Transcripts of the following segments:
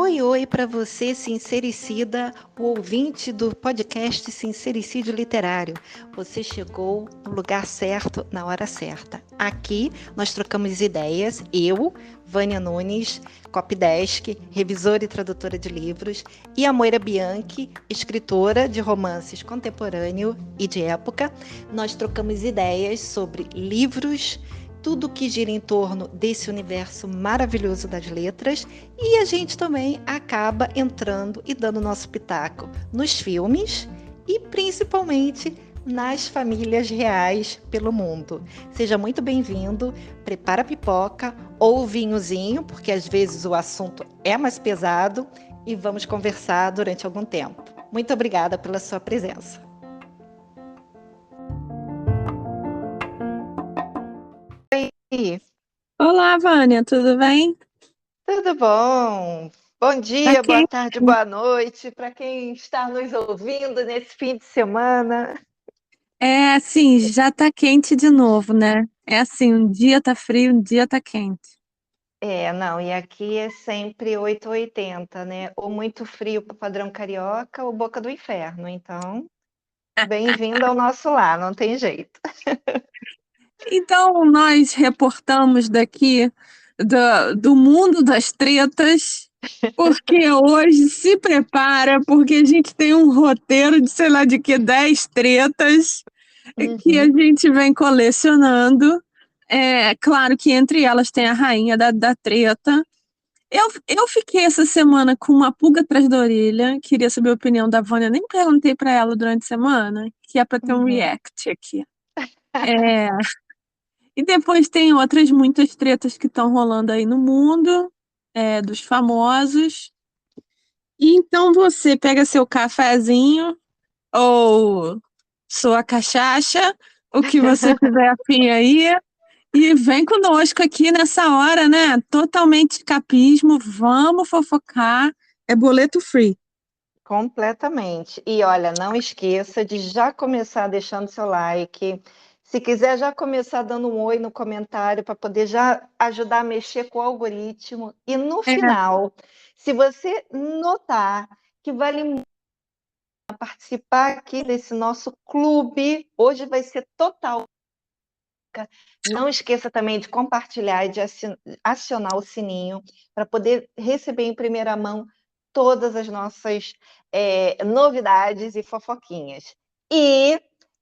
Oi, oi para você, sincericida, o ouvinte do podcast Sincericídio Literário. Você chegou no lugar certo, na hora certa. Aqui nós trocamos ideias, eu, Vânia Nunes, copydesk, revisora e tradutora de livros, e a Moira Bianchi, escritora de romances contemporâneo e de época. Nós trocamos ideias sobre livros, tudo que gira em torno desse universo maravilhoso das letras, e a gente também acaba entrando e dando nosso pitaco nos filmes e principalmente nas famílias reais pelo mundo. Seja muito bem-vindo, prepara a pipoca ou o vinhozinho, porque às vezes o assunto é mais pesado, e vamos conversar durante algum tempo. Muito obrigada pela sua presença. E Olá, Vânia, tudo bem? tudo bom? Bom Tá dia, boa quente. tarde, boa noite para quem está nos ouvindo nesse fim de semana. É assim, já tá quente de novo, né? É assim, um dia tá frio, um dia tá quente. Não, e aqui é sempre 8 ou 80, né? Ou muito frio para o padrão carioca ou boca do inferno. Então, bem-vindo ao nosso lar, não tem jeito. Então, nós reportamos daqui do mundo das tretas, porque hoje se prepara, porque a gente tem um roteiro de sei lá de que 10 tretas que a Uhum. gente vem colecionando. É claro que entre elas tem a rainha da treta. Eu fiquei essa semana com uma pulga atrás da orelha. Queria saber a opinião da Vânia. Nem perguntei pra ela durante a semana, que é pra ter um Uhum. react aqui. É, e depois tem outras muitas tretas que estão rolando aí no mundo, dos famosos. E então você pega seu cafezinho ou sua cachaça, o que você tiver afim aí, e vem conosco aqui nessa hora, né? Totalmente escapismo, vamos fofocar, é boleto free. Completamente. E olha, não esqueça de já começar deixando seu like. Se quiser, já começar dando um oi no comentário para poder já ajudar a mexer com o algoritmo. E no É, final, se você notar que vale muito participar aqui desse nosso clube, hoje vai ser total. Não esqueça também de compartilhar e de acionar o sininho para poder receber em primeira mão todas as nossas novidades e fofoquinhas. E,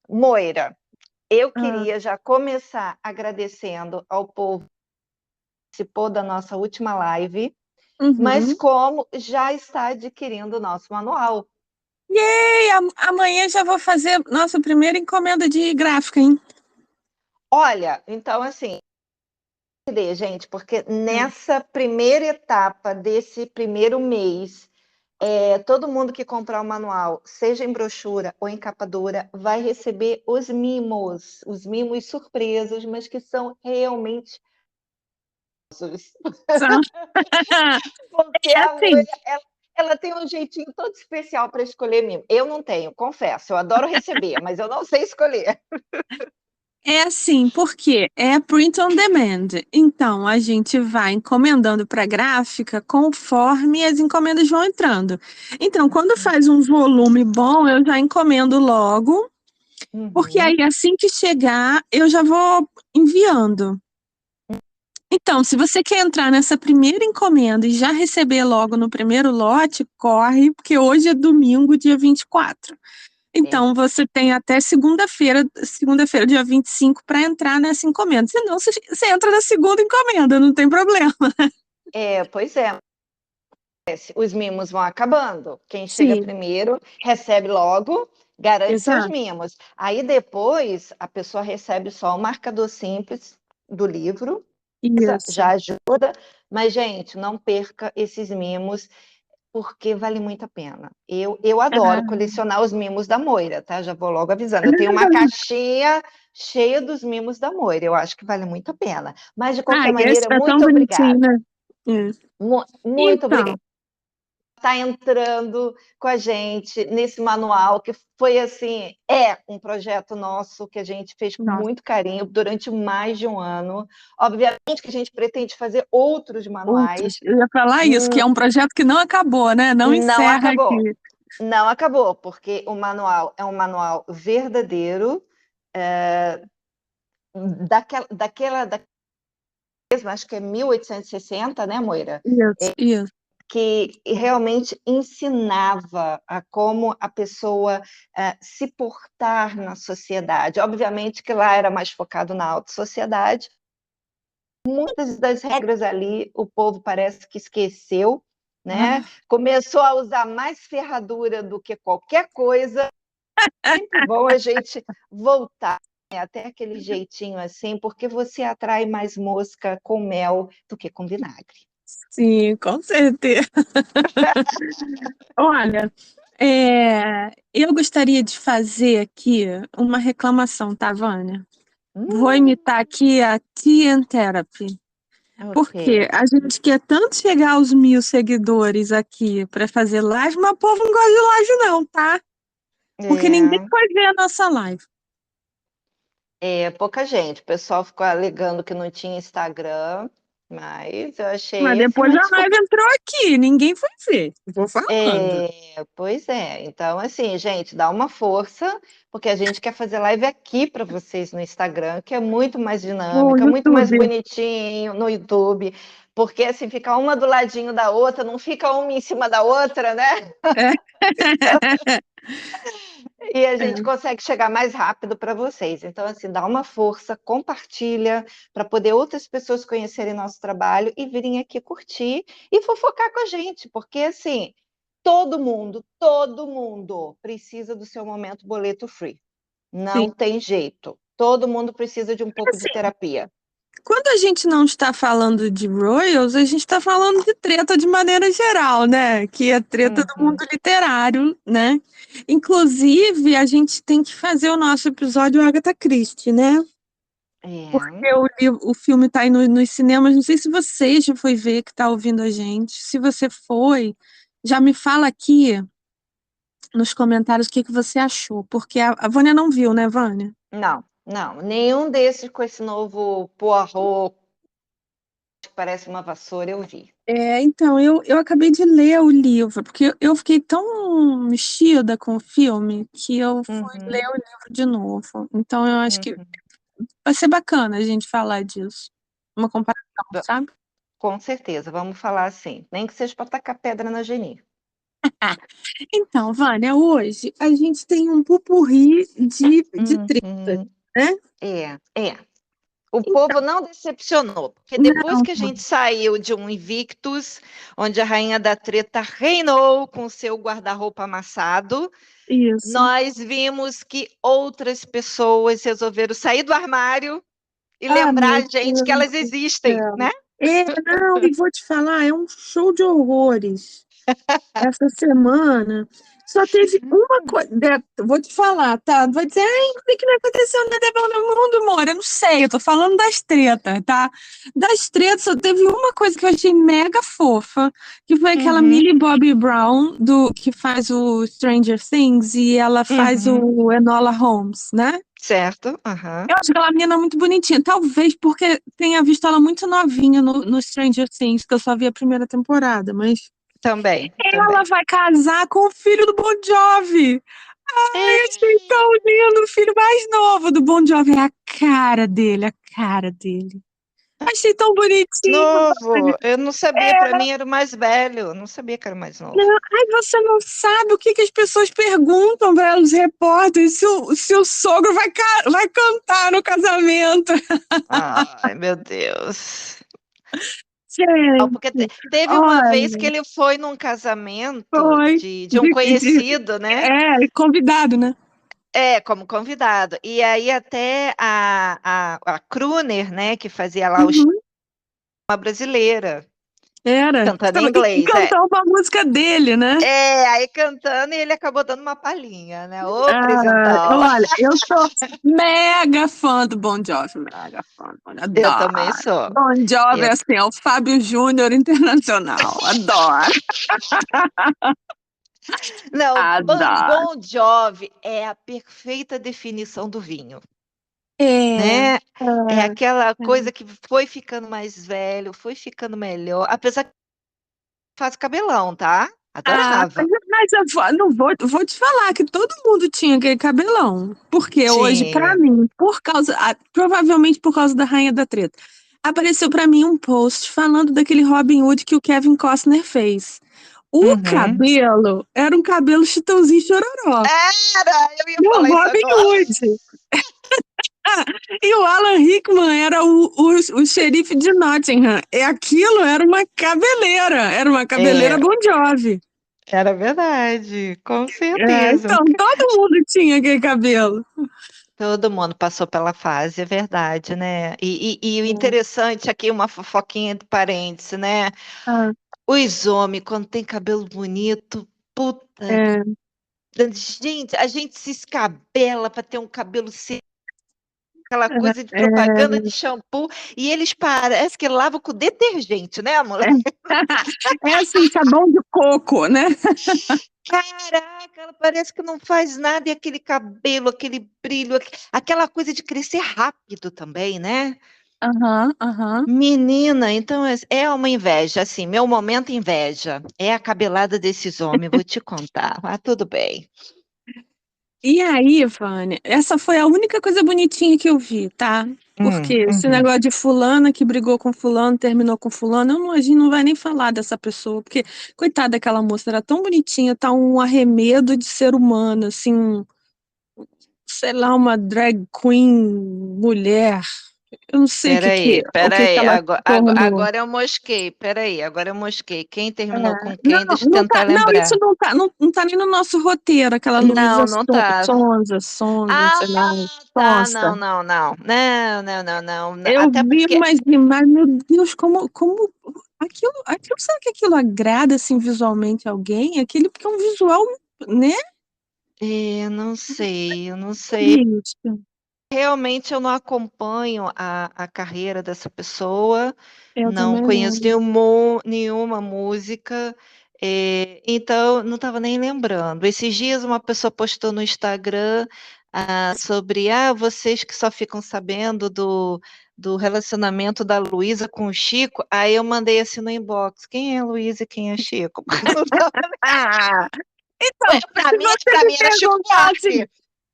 Moira, eu ah, queria já começar agradecendo ao povo que participou da nossa última live, mas uhum. como já está adquirindo o nosso manual. Yay! Amanhã já vou fazer nossa primeira encomenda de gráfica, hein? Olha, então assim, gente, porque nessa primeira etapa desse primeiro mês, todo mundo que comprar o manual, seja em brochura ou em capa dura, vai receber os mimos surpresos, mas que são realmente Só- porque É a assim, Moira, ela tem um jeitinho todo especial para escolher mimo. Eu não tenho, confesso, eu adoro receber, mas eu não sei escolher. porque é print on demand. Então, a gente vai encomendando para gráfica conforme as encomendas vão entrando. Então, quando faz um volume bom, eu já encomendo logo, porque Uhum. aí assim que chegar, eu já vou enviando. Então, se você quer entrar nessa primeira encomenda e já receber logo no primeiro lote, corre, porque hoje é domingo, dia 24. É, Então, você tem até segunda-feira, dia 25, para entrar nessa encomenda. Senão, você entra na segunda encomenda, não tem problema. pois é. Os mimos vão acabando. Quem chega Sim, primeiro recebe logo, garante seus exato. mimos. Aí depois a pessoa recebe só o marcador simples do livro, Isso. já ajuda, mas, gente, não perca esses mimos, porque vale muito a pena. Eu adoro Ah, colecionar os mimos da Moira, tá? Já vou logo avisando. Eu tenho uma caixinha cheia dos mimos da Moira, eu acho que vale muito a pena. Mas, de qualquer esse maneira, tá tão muito bonitinho, obrigada. né? É. Muito obrigada. Então, está entrando com a gente nesse manual, que foi assim, um projeto nosso que a gente fez com Nossa, muito carinho durante mais de um ano. Obviamente que a gente pretende fazer outros outros. manuais. Eu ia falar isso, que é um projeto que não acabou, né? Não Não encerra acabou. aqui. Não acabou, porque o manual é um manual verdadeiro, daquela mesma, acho que é 1860, né, Moira? Isso. Que realmente ensinava a como a pessoa se portar na sociedade. Obviamente que lá era mais focado na alta sociedade. Muitas das regras ali o povo parece que esqueceu, né? Começou a usar mais ferradura do que qualquer coisa. Sempre bom a gente voltar, né, até aquele jeitinho assim, porque você atrai mais mosca com mel do que com vinagre. Sim, com certeza. Olha, eu gostaria de fazer aqui uma reclamação, tá, Vânia? Vou imitar aqui a Tea Therapy. Ok. Porque a gente quer tanto chegar aos 1.000 seguidores aqui para fazer live, mas o povo não gosta de live, não, tá? Porque ninguém É, vai ver a nossa live. pouca gente. O pessoal ficou alegando que não tinha Instagram, mas eu Mas achei assim depois uma a live desculpa. entrou aqui, ninguém foi ver. Vou falando. Pois é. Então, assim, gente, dá uma força, porque a gente quer fazer live aqui para vocês no Instagram, que é muito mais No dinâmica, muito mais YouTube. bonitinho no YouTube, porque assim fica uma do ladinho da outra, não fica uma em cima da outra, né? É. E a gente É. consegue chegar mais rápido para vocês. Então, assim, dá uma força, compartilha para poder outras pessoas conhecerem nosso trabalho e virem aqui curtir e fofocar com a gente, porque assim, todo mundo precisa do seu momento boleto free. Sim. Não tem jeito. Todo mundo precisa de um pouco de Assim, terapia. quando a gente não está falando de Royals, a gente está falando de treta de maneira geral, né? Que é treta do mundo Uhum. literário, né? Inclusive, a gente tem que fazer o nosso episódio Agatha Christie, né? É. Porque o filme está aí nos cinemas. Não sei se você já foi ver, que está ouvindo a gente. Se você foi, já me fala aqui nos comentários o que que você achou. Porque a Vânia não viu, né, Vânia? Não, não. Nenhum desses com esse novo Poirot que parece uma vassoura eu vi. Então, eu acabei de ler o livro, porque eu fiquei tão mexida com o filme que eu fui ler Uhum. o livro de novo. Então, eu acho que Uhum. vai ser bacana a gente falar disso. Uma comparação, sabe? Com certeza, vamos falar assim. Nem que seja para tacar pedra na Geni. Então, Vânia, hoje a gente tem um pupurri de tretas, Uhum. né? É. O povo não decepcionou, porque depois Não, que a gente saiu de um Invictus, onde a rainha da treta reinou com seu guarda-roupa amassado, isso. nós vimos que outras pessoas resolveram sair do armário e Ah, lembrar meu a gente que Deus elas do existem, céu. né? Não, e vou te falar, é um show de horrores. Essa semana só teve uma coisa. Vou te falar, tá? Vai dizer, ai, o que que não aconteceu nada bom no mundo, amor? Eu não sei, eu tô falando das tretas, tá? Das tretas só teve uma coisa que eu achei mega fofa, que foi aquela Uhum, Millie Bobby Brown, que faz o Stranger Things, e ela faz uhum. o Enola Holmes, né? Certo, aham. Eu acho aquela menina muito bonitinha. Talvez porque tenha visto ela muito novinha no Stranger Things, que eu só vi a primeira temporada, mas. Também, Ela também. vai casar com o filho do Bon Jovi. Ai, achei É. tão lindo. O filho mais novo do Bon Jovi. É a cara dele, a cara dele. Achei tão bonitinho. Novo, eu não sabia, para mim era o mais velho, eu não sabia que era o mais novo. Não, ai, você não sabe o que que as pessoas perguntam para os repórteres se o sogro vai cantar no casamento. Ai, meu Deus. Porque Gente, teve uma vez que olha, ele foi num casamento foi de um conhecido, né? convidado, né? Como convidado. E aí até a Kruner, né, que fazia lá o Uhum. uma brasileira. Era. cantando em E inglês. cantou uma música dele, né? Aí cantando e ele acabou dando uma palhinha, né? Ô, Ah, presentão. olha, eu sou mega fã do Bon Jovi, mega fã, Eu também adoro. sou. Bon Jovi, Eu- assim, é o Fábio Júnior internacional, adoro, Não, adoro. Bon Jovi é a perfeita definição do vinho, É, né? É é, aquela é. coisa que foi ficando mais velho, foi ficando melhor, apesar que faz cabelão, tá? Ah, Adorava. mas não vou te falar que todo mundo tinha aquele cabelão. Porque hoje, pra Tinha. mim, provavelmente por causa da Rainha da Treta, apareceu pra mim um post falando daquele Robin Hood que o Kevin Costner fez. O Uhum. cabelo era um cabelo Chitãozinho Chororó. Eu ia No falar isso Robin agora. Hood. Ah, e o Alan Rickman era o xerife de Nottingham. E aquilo era uma cabeleira É, Bon Jovi. era verdade, com É, certeza. então, todo mundo tinha aquele cabelo. Todo mundo passou pela fase, é verdade, né? E o interessante aqui, uma fofoquinha de parênteses, né? Ah, Os homens, quando tem cabelo bonito, puta, é, gente, a gente se escabela para ter um cabelo seco, aquela coisa de é, propaganda de shampoo, e eles parecem que lavam com detergente, né, amor? é. É assim, sabão de coco, né? Caraca, ela parece que não faz nada, e aquele cabelo, aquele brilho, aquela coisa de crescer rápido também, né? Aham, aham. Menina, então é uma inveja, assim, meu momento inveja. É a cabelada desses homens, vou te contar. Ah, tudo bem. E aí, Vânia, essa foi a única coisa bonitinha que eu vi, tá? Porque esse Uhum. negócio de fulana que brigou com fulano, terminou com fulano, a gente não vai nem falar dessa pessoa, porque, coitada daquela moça, era tão bonitinha, tá um arremedo de ser humano, assim, sei lá, uma drag queen mulher. Eu não sei Peraí, o que que peraí, ela se agora, tornou. agora eu mosquei, peraí, agora eu mosquei. Quem É. terminou com Não, quem? Deixa eu não tá, tentar não, isso lembrar. não tá nem no nosso roteiro, aquela Luísa Não, não tá. Sonza, Ah, sei lá, tá, Sonsa. não, não, não. Não, não, não, não. Eu Até vi porque, umas imagens, meu Deus, como será que aquilo agrada assim visualmente alguém? Aquele porque é um visual, né? não sei, eu não sei. Triste. Realmente eu não acompanho a carreira dessa pessoa, Eu não também conheço não. nenhuma música, então não estava nem lembrando. Esses dias uma pessoa postou no Instagram sobre vocês que só ficam sabendo do relacionamento da Luísa com o Chico, aí eu mandei assim no inbox, quem é a Luísa e quem é Chico? Ah, então, se você Para me mim era Chico perguntasse, Buarque,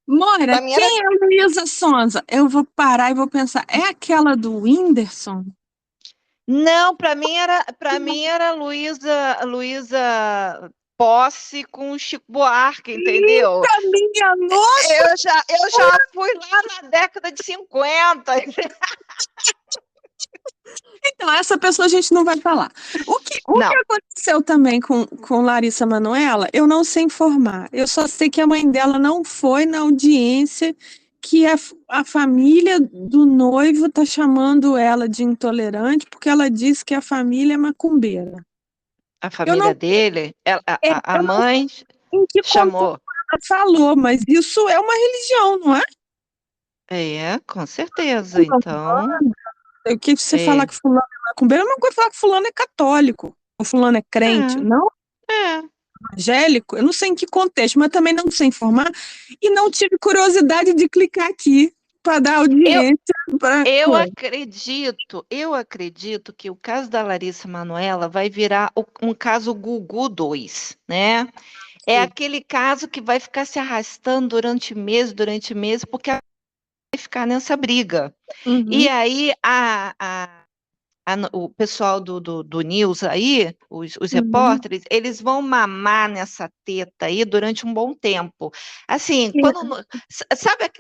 Moira, para mim era. quem é a Luísa Sonza? Eu vou parar e vou pensar, é aquela do Whindersson? Não, para mim era Luísa Posse com Chico Buarque, entendeu? Eita, minha nossa! Eu já fui lá na década de 50. Então, essa pessoa a gente não vai falar. O que Não, aconteceu também com Larissa Manoela, eu não sei informar. Eu só sei que a mãe dela não foi na audiência, que a família do noivo tá chamando ela de intolerante, porque ela disse que a família é macumbeira. a Eu não, família dele, a eu não mãe sei em que contexto chamou. ela falou, mas isso é uma religião, não é? Com certeza. Então, O que você falar é, que fulano é macumbeiro é uma coisa falar que fulano é católico, ou fulano é crente. é, Não é. evangélico, eu não sei em que contexto, mas também não sei informar e não tive curiosidade de clicar aqui para dar Eu, audiência para eu acredito que o caso da Larissa Manoela vai virar um caso Gugu 2, né? É aquele caso que vai ficar se arrastando durante meses, porque vai ficar nessa briga. E Uhum, aí o pessoal do News aí, os uhum. repórteres, eles vão mamar nessa teta aí durante um bom tempo. Assim, quando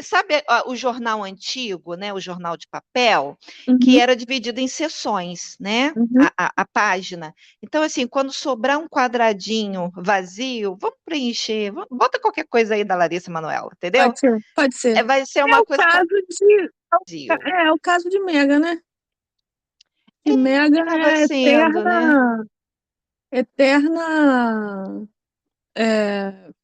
sabe o jornal antigo, né, o jornal de papel, que Uhum, era dividido em seções, né, uhum. a página. Então, assim, quando sobrar um quadradinho vazio, vamos preencher, bota qualquer coisa aí da Larissa Manoela, entendeu? Pode ser, pode ser. Vai ser É uma o coisa caso de vazio. é o caso de Mega, né? que Meghan Estava é sendo, né? eterna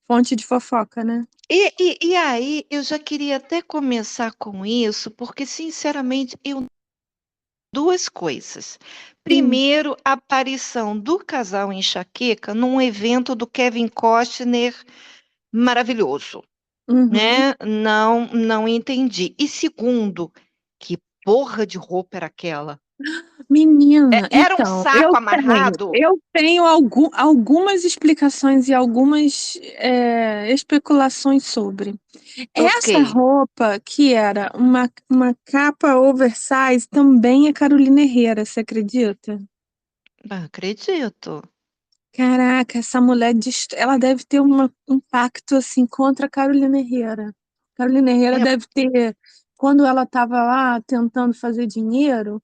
fonte de fofoca, né? E aí, eu já queria até começar com isso, porque, sinceramente, eu duas coisas. Hum, Primeiro, a aparição do casal Enxaqueca num evento do Kevin Costner maravilhoso, uhum. né? Não, não entendi. E segundo, que porra de roupa era aquela? Menina, Era um então, saco amarrado? eu tenho algumas explicações e algumas especulações sobre. Ok, Essa roupa, que era uma capa oversize, também é Carolina Herrera, você acredita? não acredito. Caraca, essa mulher, ela deve ter um pacto assim contra a Carolina Herrera. Carolina Herrera É, deve ter, quando ela estava lá tentando fazer dinheiro,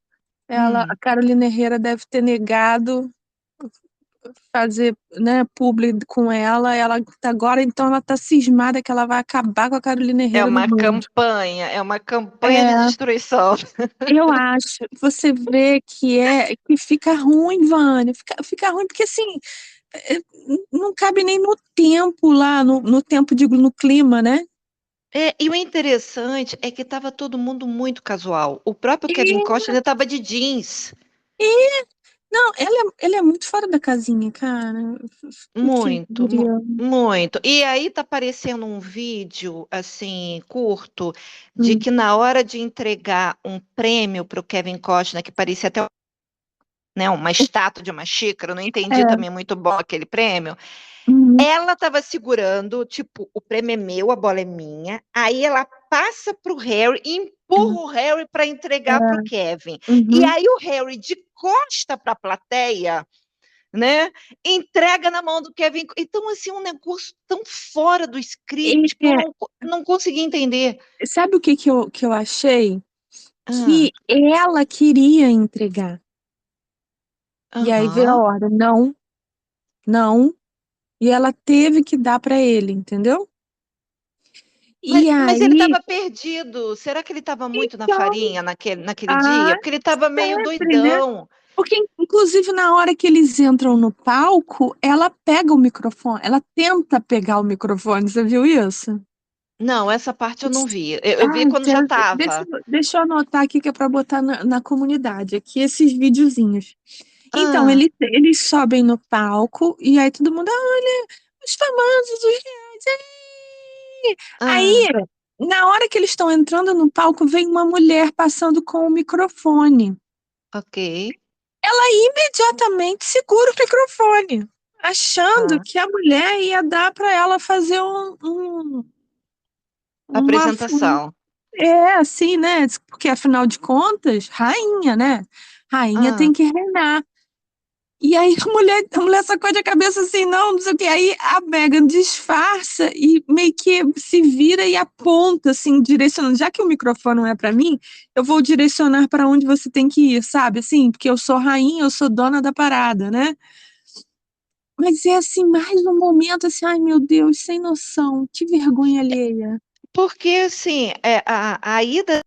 a hum, Carolina Herrera deve ter negado fazer, né, publi com ela. Ela agora, então, ela tá cismada que ela vai acabar com a Carolina Herrera do mundo. é uma campanha de É, destruição. eu acho. Você vê que fica ruim, Vânia. Fica ruim porque assim é, não cabe nem no tempo lá, no tempo, digo, no clima, né? É, e o interessante é que estava todo mundo muito casual. O próprio Kevin É, Costner estava de jeans. é. Não, ela é muito fora da casinha, cara. O que Muito, diria? muito. E aí tá aparecendo um vídeo assim curto de Hum, que na hora de entregar um prêmio para o Kevin Costner, que parecia até, né, uma estátua de uma xícara, eu não entendi é, também muito bom aquele prêmio. uhum, Ela estava segurando, tipo, o prêmio é meu, a bola é minha. Aí ela passa para o Harry e empurra o Harry para é, entregar para o Kevin. E uhum. aí o Harry, de costa para a plateia, né? Entrega na mão do Kevin. Então, assim, um negócio tão fora do script que eu É, não consegui entender. sabe o que que eu achei? Ah, Que ela queria entregar. E aí veio a aham. ordem, não, não. E ela teve que dar para ele, entendeu? E Mas ele aí, estava perdido. Será que ele estava muito na então, farinha naquele ah, dia? Porque ele estava meio sempre, né? doidão. Porque, inclusive, na hora que eles entram no palco, ela pega o microfone, ela tenta pegar o microfone, você viu isso? Não, essa parte eu não vi. Eu vi Ai, quando já César, deixa, estava. deixa eu anotar aqui que é para botar na comunidade, aqui esses videozinhos. Então, Ah, eles sobem no palco e aí todo mundo, olha, os famosos, os reais. Ai. Aí, ah, na hora que eles estão entrando no palco, vem uma mulher passando com o microfone. ok. Ela imediatamente segura o microfone, achando Ah, que a mulher ia dar para ela fazer uma. apresentação. É, assim, né? Porque afinal de contas, rainha, né? Rainha Ah, tem que reinar. E aí a mulher sacode a cabeça assim, não, não sei o quê. Aí a Meghan disfarça e meio que se vira e aponta, assim, direcionando. Já que o microfone não é para mim, eu vou direcionar para onde você tem que ir, sabe? Assim, porque eu sou rainha, eu sou dona da parada, né? Mas é assim, mais um momento assim, ai meu Deus, sem noção, que vergonha alheia. porque assim, a ida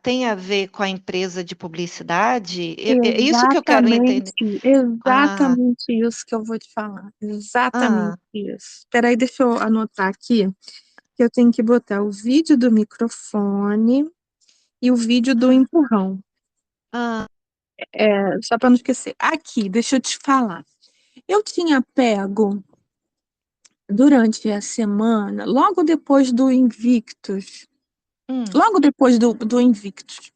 tem a ver com a empresa de publicidade? É isso que eu quero Exatamente, entender. Ah, exatamente isso que eu vou te falar. Exatamente ah, isso. Espera aí, deixa eu anotar aqui, que eu tenho que botar o vídeo do microfone e o vídeo do ah, empurrão. ah, Só para não esquecer. Aqui, deixa eu te falar. Eu tinha pego durante a semana, hum, logo depois do Invictus.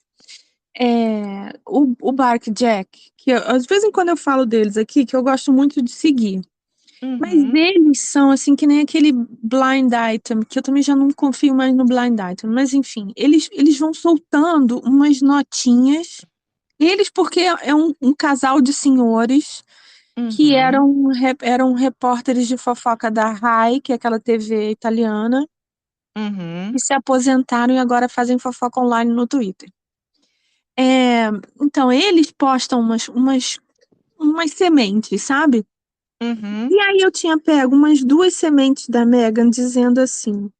O Bark Jack, que às vezes em quando eu falo deles aqui, que eu gosto muito de seguir. Mas uhum, eles são assim que nem aquele blind item, que eu também já não confio mais no blind item. Mas enfim, eles vão soltando umas notinhas. Eles, porque é um casal de senhores que uhum, eram repórteres de fofoca da Rai, que é aquela TV italiana, uhum, que se aposentaram e agora fazem fofoca online no Twitter. É, então, eles postam umas sementes, sabe? uhum, E aí eu tinha pego umas duas sementes da Megan dizendo assim,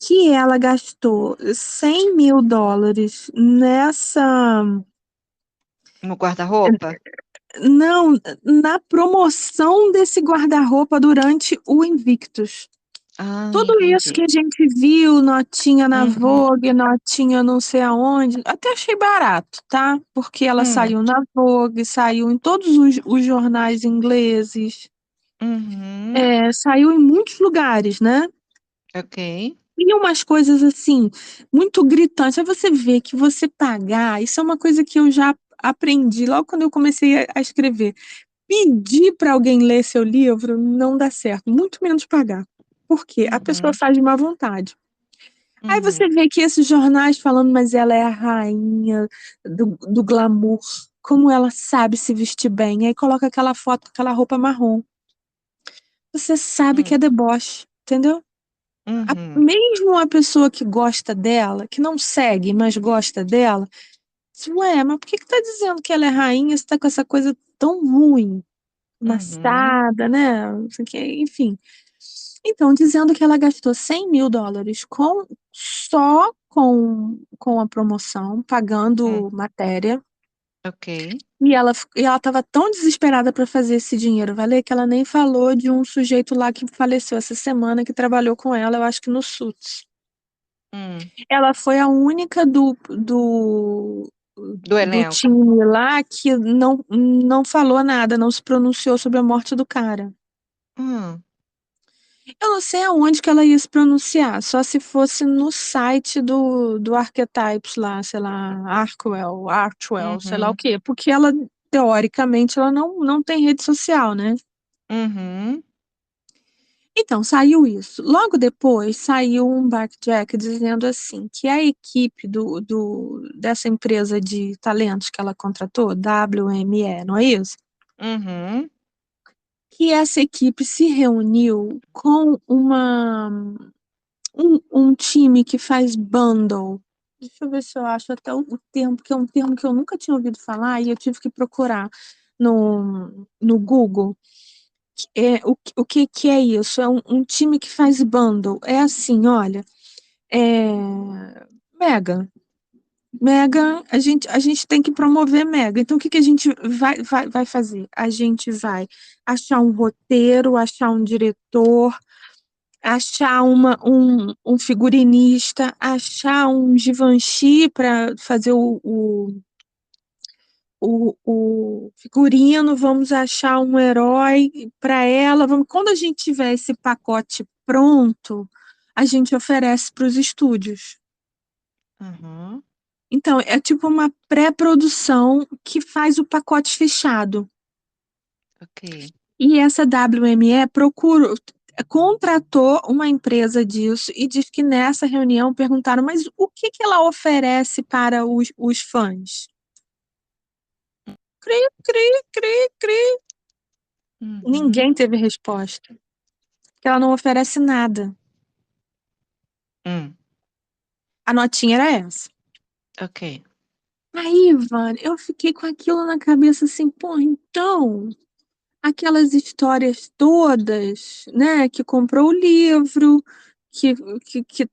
que ela gastou US$ 100.000 No guarda-roupa? Não, na promoção desse guarda-roupa durante o Invictus. Ah, Tudo isso entendi. que a gente viu, notinha na Uhum. Vogue, notinha não sei aonde, até achei barato, tá? Porque ela Hum. saiu na Vogue, saiu em todos os jornais ingleses, Uhum. saiu em muitos lugares, né? Ok. E umas coisas assim, muito gritantes. Aí você vê que você pagar, isso é uma coisa que eu já aprendi logo quando eu comecei a escrever. Pedir para alguém ler seu livro não dá certo, muito menos pagar. Por quê? A pessoa Uhum. faz de má vontade. Aí Uhum. você vê que esses jornais falando, mas ela é a rainha do glamour, como ela sabe se vestir bem. Aí coloca aquela foto com aquela roupa marrom. Você sabe que é Hum. deboche, entendeu? Uhum. Mesmo a pessoa que gosta dela, que não segue, mas gosta dela, diz, ué, mas por que que tá dizendo que ela é rainha se tá com essa coisa tão ruim, Uhum. amassada, né? Não sei o quê, enfim. Então, dizendo que ela gastou US$ 100.000 só com a promoção, Hum. pagando matéria, Ok. e ela estava tão desesperada para fazer esse dinheiro valer que ela nem falou de um sujeito lá que faleceu essa semana que trabalhou com ela, eu acho que no Suits. Hum. Ela foi a única Do do elenco. time lá que não falou nada, não se pronunciou sobre a morte do cara. Hum. Eu não sei aonde que ela ia se pronunciar, só se fosse no site do Archetypes lá, sei lá, Archwell, sei lá o Uhum. quê, porque ela, teoricamente, ela não tem rede social, né? Uhum. Então, saiu isso. Logo depois, saiu um backtrack dizendo assim, que a equipe dessa empresa de talentos que ela contratou, WME, não é isso? Uhum. Que essa equipe se reuniu com um time que faz bundle. Deixa eu ver se eu acho até o termo, que é um termo que eu nunca tinha ouvido falar e eu tive que procurar no Google. O que é isso? É um time que faz bundle. É assim, olha, é, Mega. Mega, a gente tem que promover Mega. Então, o que que a gente vai fazer? A gente vai achar um roteiro, achar um diretor, achar um figurinista, achar um Givenchy para fazer o figurino, vamos achar um herói para ela. Quando a gente tiver esse pacote pronto, a gente oferece para os estúdios. Uhum. Então, é tipo uma pré-produção que faz o pacote fechado. Ok. E essa WME contratou uma empresa disso e diz que nessa reunião perguntaram, mas o que que ela oferece para os fãs? Cri, cri, cri, cri. Uhum. Ninguém teve resposta. Porque ela não oferece nada. Hum. A notinha era essa. Ok. Aí, Vânia, eu fiquei com aquilo na cabeça assim, pô, então, aquelas histórias todas, né, que comprou o livro, que, que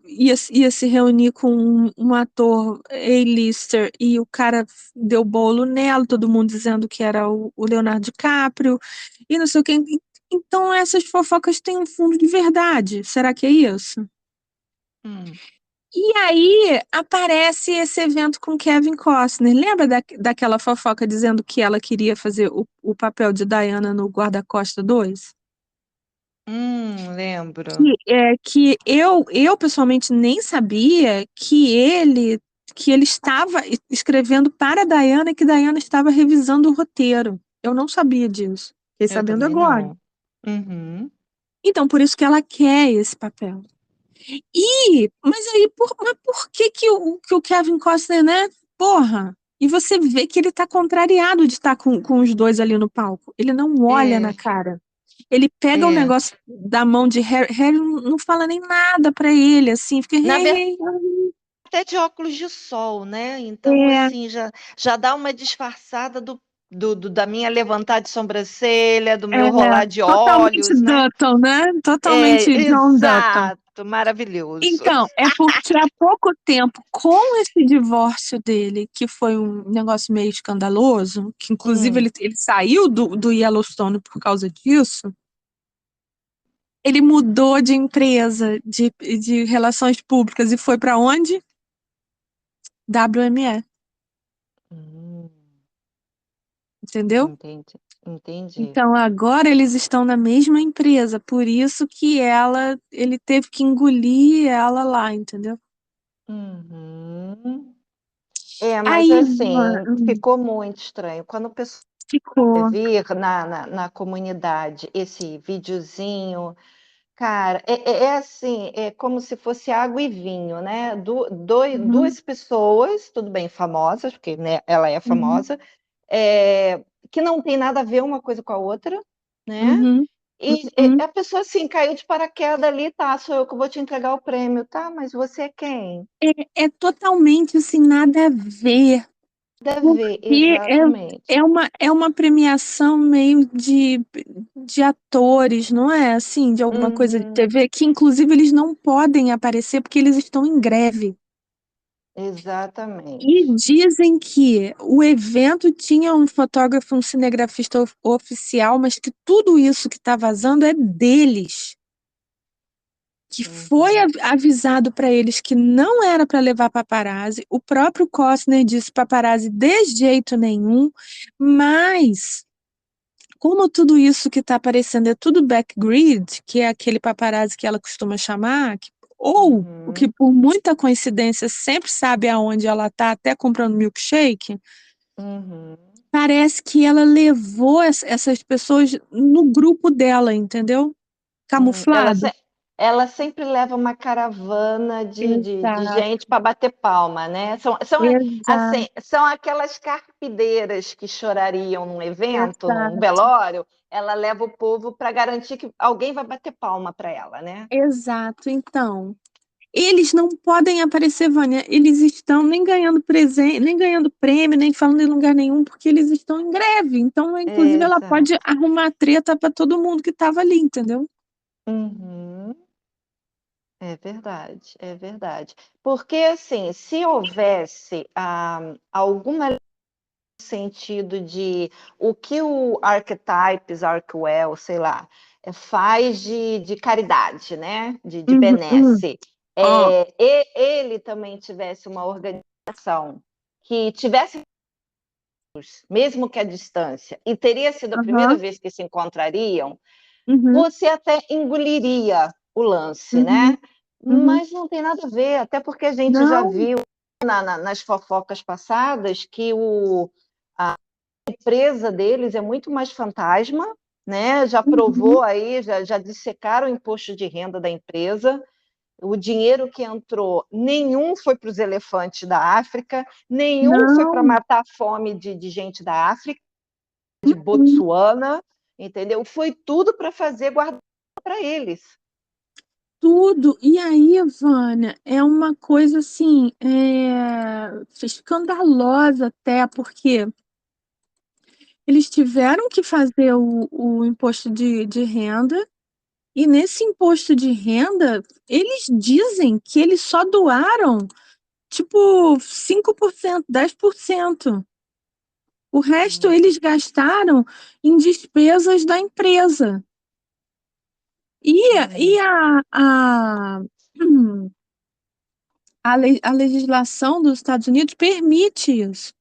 ia se reunir com um ator A-lister e o cara deu bolo nela, todo mundo dizendo que era o Leonardo DiCaprio, e não sei o quê. Então, essas fofocas têm um fundo de verdade. Será que é isso? Hum. E aí aparece esse evento com Kevin Costner. Lembra daquela fofoca dizendo que ela queria fazer o papel de Diana no Guarda-Costa 2? Lembro. Que eu pessoalmente nem sabia que ele estava escrevendo para a Diana e que Diana estava revisando o roteiro. Eu não sabia disso. Fiquei Eu sabendo também agora. não. Uhum. Então, por isso que ela quer esse papel. Mas aí, mas por que que o Kevin Costner, né? Porra! E você vê que ele tá contrariado de estar com os dois ali no palco. Ele não olha na É, cara. Ele pega o é. negócio da mão de Harry. Harry não fala nem nada pra ele, assim, fica. Na verdade, Hey, hey. até de óculos de sol, né? Então, É, assim, já dá uma disfarçada do da minha levantar de sobrancelha, do É meu rolar de totalmente olhos, né? Dutton, né? Totalmente É, John Dutton. exato, maravilhoso. Então, é porque há pouco tempo, com esse divórcio dele, que foi um negócio meio escandaloso, que inclusive Hum, ele saiu do Yellowstone por causa disso, ele mudou de empresa, de relações públicas e foi para onde? WME, hum, entendeu? entendi, entendi. Então agora eles estão na mesma empresa, por isso que ele teve que engolir ela lá, entendeu? Uhum. É, mas Aí, assim, ficou muito estranho. Quando o pessoal ficou. vir na comunidade esse videozinho, cara, é assim, é como se fosse água e vinho, né? Uhum, Duas pessoas, tudo bem, famosas, porque né, ela é uhum, famosa, que não tem nada a ver uma coisa com a outra, né? uhum, E uhum. a pessoa assim caiu de paraquedas ali, tá? Sou eu que vou te entregar o prêmio, tá? Mas você é quem? É totalmente assim, nada a ver, Deve ver, porque exatamente. é uma premiação meio de atores, não é? Assim, de alguma coisa de Uhum, TV, que inclusive eles não podem aparecer porque eles estão em greve. E exatamente. dizem que o evento tinha um fotógrafo, um cinegrafista oficial, mas que tudo isso que está vazando é deles. Que foi Uhum, avisado para eles que não era para levar paparazzi. O próprio Costner disse paparazzi de jeito nenhum, mas como tudo isso que está aparecendo é tudo backgrid, que é aquele paparazzi que ela costuma chamar, ou o que uhum, por muita coincidência sempre sabe aonde ela está, até comprando milkshake, uhum. parece que ela levou essas pessoas no grupo dela, entendeu? Hum, ela, Camuflado. se- ela sempre leva uma caravana de Exato, gente para bater palma, né? exato, Assim, são aquelas carpideiras que chorariam num evento, num exato. velório. Ela leva o povo para garantir que alguém vai bater palma para ela, né? Exato, então, eles não podem aparecer, Vânia, eles estão nem ganhando presente, nem ganhando prêmio, nem falando em lugar nenhum, porque eles estão em greve. Então, inclusive, ela pode Exato. arrumar treta para todo mundo que estava ali, entendeu? Uhum. É verdade, é verdade. Porque, assim, se houvesse alguma sentido de o que o Archetypes, Arkwell, sei lá, faz de caridade, né? De Uhum, uhum. benesse. Ó, Ele também tivesse uma organização que tivesse, mesmo que à distância, e teria sido a primeira aham, vez que se encontrariam, uhum, você até engoliria o lance, uhum, né? uhum. Mas não tem nada a ver, até porque a gente já Não, viu nas fofocas passadas que a empresa deles é muito mais fantasma, né? Já uhum, provou aí, já dissecaram o imposto de renda da empresa. O dinheiro que entrou, nenhum foi para os elefantes da África, nenhum foi para não, matar a fome de gente da África, de uhum. Botsuana, entendeu? Foi tudo para fazer guardar para eles. Tudo. E aí, Vânia, é uma coisa assim, escandalosa até, porque eles tiveram que fazer o imposto de renda, e nesse imposto de renda, eles dizem que eles só doaram, tipo, 5%, 10%. O resto Hum, eles gastaram em despesas da empresa. E, e hum, a legislação dos Estados Unidos permite isso.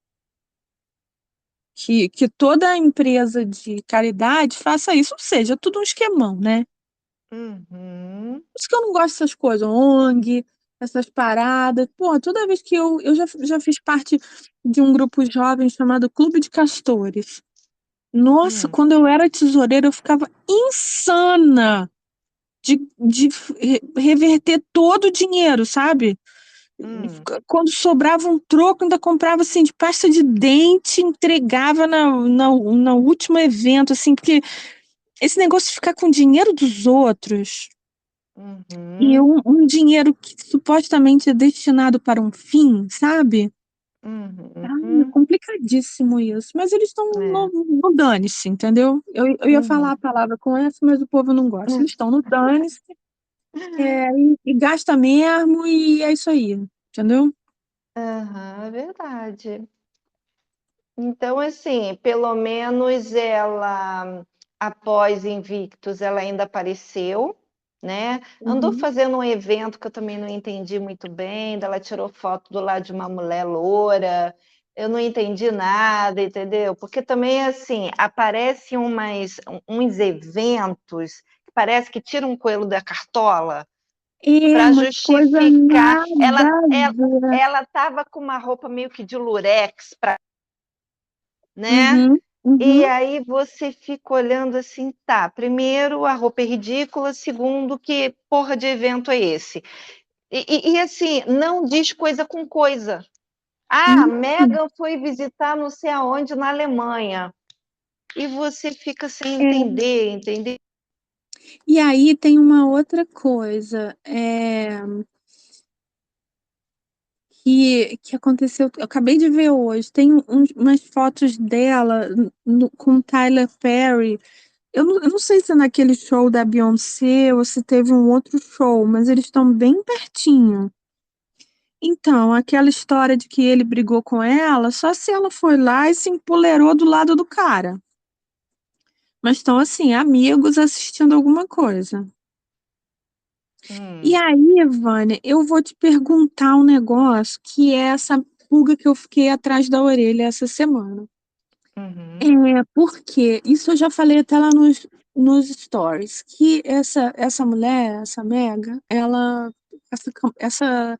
Que toda empresa de caridade faça isso, ou seja, tudo um esquemão, né? uhum, Por isso que eu não gosto dessas coisas, ONG, essas paradas. Pô, toda vez que eu já fiz parte de um grupo jovem chamado Clube de Castores. Nossa, hum, quando eu era tesoureira, eu ficava insana de reverter todo o dinheiro, sabe? hum, Quando sobrava um troco, ainda comprava assim de pasta de dente, entregava no último evento, assim, porque esse negócio de ficar com o dinheiro dos outros e uhum, um dinheiro que supostamente é destinado para um fim, sabe? Ai, é Uhum. complicadíssimo isso. Mas eles estão É. no dane-se, entendeu? Eu ia falar a Uhum. palavra com essa, mas o povo não gosta. Eles estão no dane-se, e gasta mesmo, e é isso aí, entendeu? Aham, é verdade. Então, assim, pelo menos ela, após Invictus, ela ainda apareceu, né? Andou Uhum. fazendo um evento que eu também não entendi muito bem, daí ela tirou foto do lado de uma mulher loura, eu não entendi nada, entendeu? Porque também, assim, aparecem uns eventos que parece que tiram um coelho da cartola É para uma coisa justificar. nada a ver. Ela estava com uma roupa meio que de lurex, né? Uhum, E uhum. aí você fica olhando assim, tá, primeiro a roupa é ridícula, segundo, que porra de evento é esse? E assim, não diz coisa com coisa. Ah, Uhum. Meghan foi visitar não sei aonde na Alemanha. E você fica sem É. entender? E aí tem uma outra coisa, que aconteceu, eu acabei de ver hoje, tem umas fotos dela com Tyler Perry. Eu não sei se é naquele show da Beyoncé ou se teve um outro show, mas eles estão bem pertinho. Então, aquela história de que ele brigou com ela, só se ela foi lá e se empolerou do lado do cara. Mas estão assim, amigos assistindo alguma coisa. E Hum, aí, Vânia, eu vou te perguntar um negócio que é essa pulga que eu fiquei atrás da orelha essa semana. uhum, Porque isso eu já falei até lá nos stories, que essa mulher, essa Mega, essa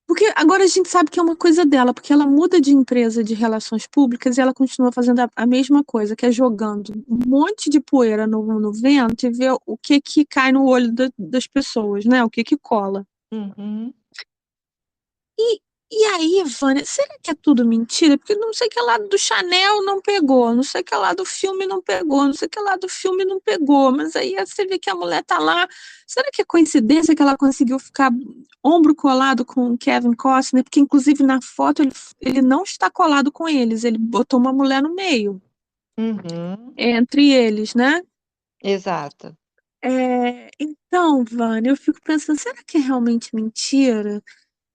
porque agora a gente sabe que é uma coisa dela, porque ela muda de empresa de relações públicas e ela continua fazendo a mesma coisa, que é jogando um monte de poeira no vento e ver o que que cai no olho das pessoas, né? O que que cola. uhum, E, e aí, Vânia, será que é tudo mentira? Porque não sei que lá do Chanel não pegou, não sei que lá do filme não pegou, não sei que lá do filme não pegou, mas aí você vê que a mulher tá lá. Será que é coincidência que ela conseguiu ficar ombro colado com o Kevin Costner? Porque, inclusive, na foto ele não está colado com eles, ele botou uma mulher no meio, uhum, entre eles, né? exato. Então, Vânia, eu fico pensando, será que é realmente mentira?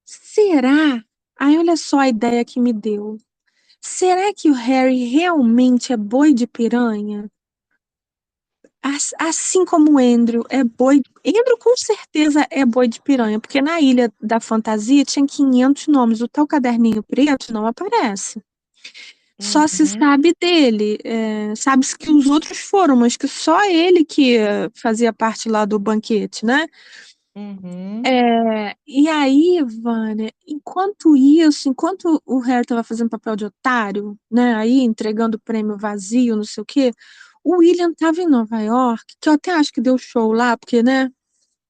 Será? Aí, olha só a ideia que me deu. Será que o Harry realmente é boi de piranha? Assim como o Andrew é boi. Andrew com certeza é boi de piranha, porque na Ilha da Fantasia tinha 500 nomes. O tal caderninho preto não aparece. Só se Uhum, sabe dele. Sabe-se que os outros foram, mas que só ele que fazia parte lá do banquete, né? uhum, E aí, Vânia, enquanto isso, enquanto o Harry estava fazendo papel de otário, né, aí entregando o prêmio vazio, não sei o quê, o William estava em Nova York, que eu até acho que deu show lá, porque, né?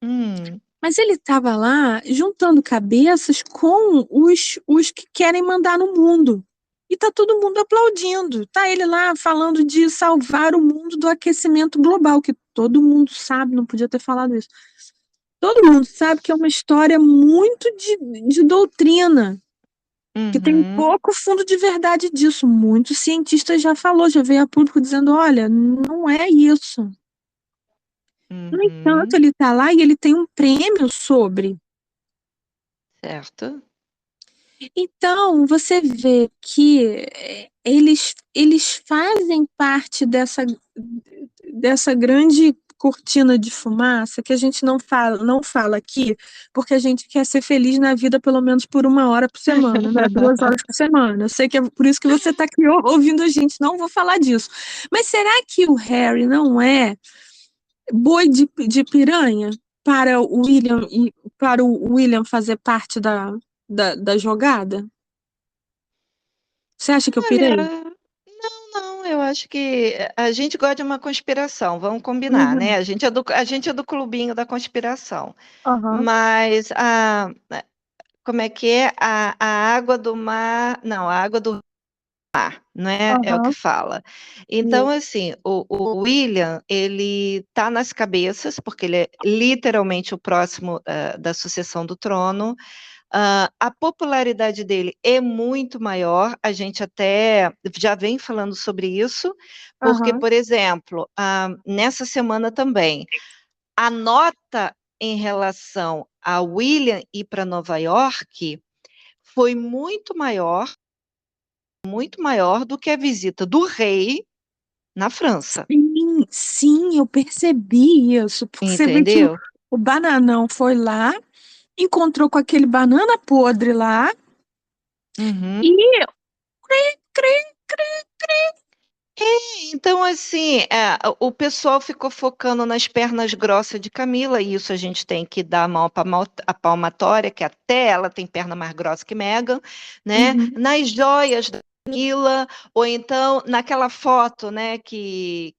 hum, Mas ele estava lá juntando cabeças com os que querem mandar no mundo. E tá todo mundo aplaudindo. Tá ele lá falando de salvar o mundo do aquecimento global, que todo mundo sabe, não podia ter falado isso. Todo mundo sabe que é uma história muito de doutrina, que tem uhum, pouco fundo de verdade disso. Muitos cientistas já falou, já veio a público dizendo, olha, não é isso. No entanto, uhum, ele está lá e ele tem um prêmio sobre. certo. Então, você vê que eles fazem parte dessa grande cortina de fumaça que a gente não fala aqui, porque a gente quer ser feliz na vida pelo menos por 1 hora por semana, né? 2 horas por semana. Eu sei que é por isso que você está aqui ouvindo a gente, não vou falar disso. Mas será que o Harry não é boi de piranha para o William e para o William fazer parte da jogada? Você acha que eu pirei? Olha, não, eu acho que a gente gosta de uma conspiração, vamos combinar, né? Uhum. A gente é do clubinho da conspiração. Aham, Mas como é que é? A água do mar. Não, a água do mar, não é o que aham, fala. Então, isso. assim, o William, ele tá nas cabeças, porque ele é literalmente o próximo da sucessão do trono. A popularidade dele é muito maior, a gente até já vem falando sobre isso, porque, Aham. por exemplo, nessa semana também, a nota em relação a William ir para Nova York foi muito maior do que a visita do rei na França, Sim, sim, eu percebi isso, porque você vê que entendeu? o bananão foi lá, encontrou com aquele banana podre lá Uhum. e cri, cri, cri, cri. Então, assim, o pessoal ficou focando nas pernas grossas de Camila, e isso a gente tem que dar a mão a palmatória, que até ela tem perna mais grossa que Meghan, né? Uhum. Nas joias da Camila, ou então naquela foto, né, que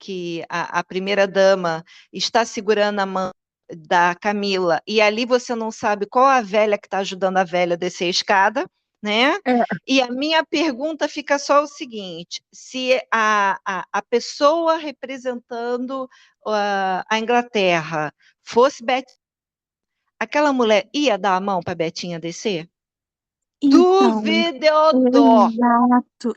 a primeira-dama está segurando a mão da Camila, e ali você não sabe qual a velha que está ajudando a velha a descer a escada, né? É, E a minha pergunta fica só o seguinte: se a pessoa representando a Inglaterra fosse aquela mulher ia dar a mão para Betinha descer? então, Duvideodó,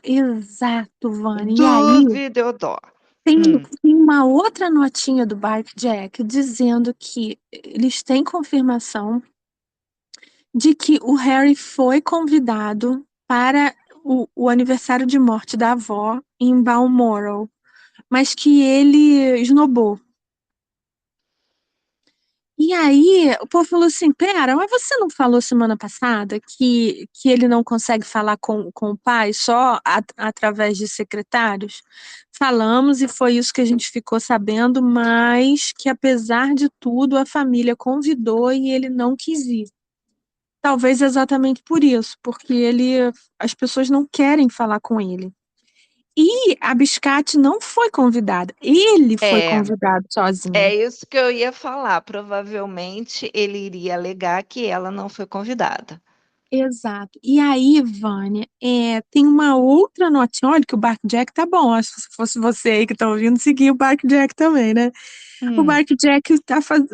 exato, Vânia. E aí, duvideodó. tem, Hum, tem uma outra notinha do Jack dizendo que eles têm confirmação de que o Harry foi convidado para o aniversário de morte da avó em Balmoral, mas que ele esnobou. E aí, o povo falou assim: pera, mas você não falou semana passada que ele não consegue falar com o pai só através de secretários? Falamos e foi isso que a gente ficou sabendo, mas que apesar de tudo, a família convidou e ele não quis ir. Talvez exatamente por isso, porque as pessoas não querem falar com ele. E a Biscate não foi convidada, ele foi é, convidado sozinho. é isso que eu ia falar. Provavelmente ele iria alegar que ela não foi convidada. Exato. E aí, Vânia, tem uma outra notinha. Olha que o Jack tá bom. Acho que se fosse você aí que tá ouvindo, seguir o Jack também, né? O Hum, Jack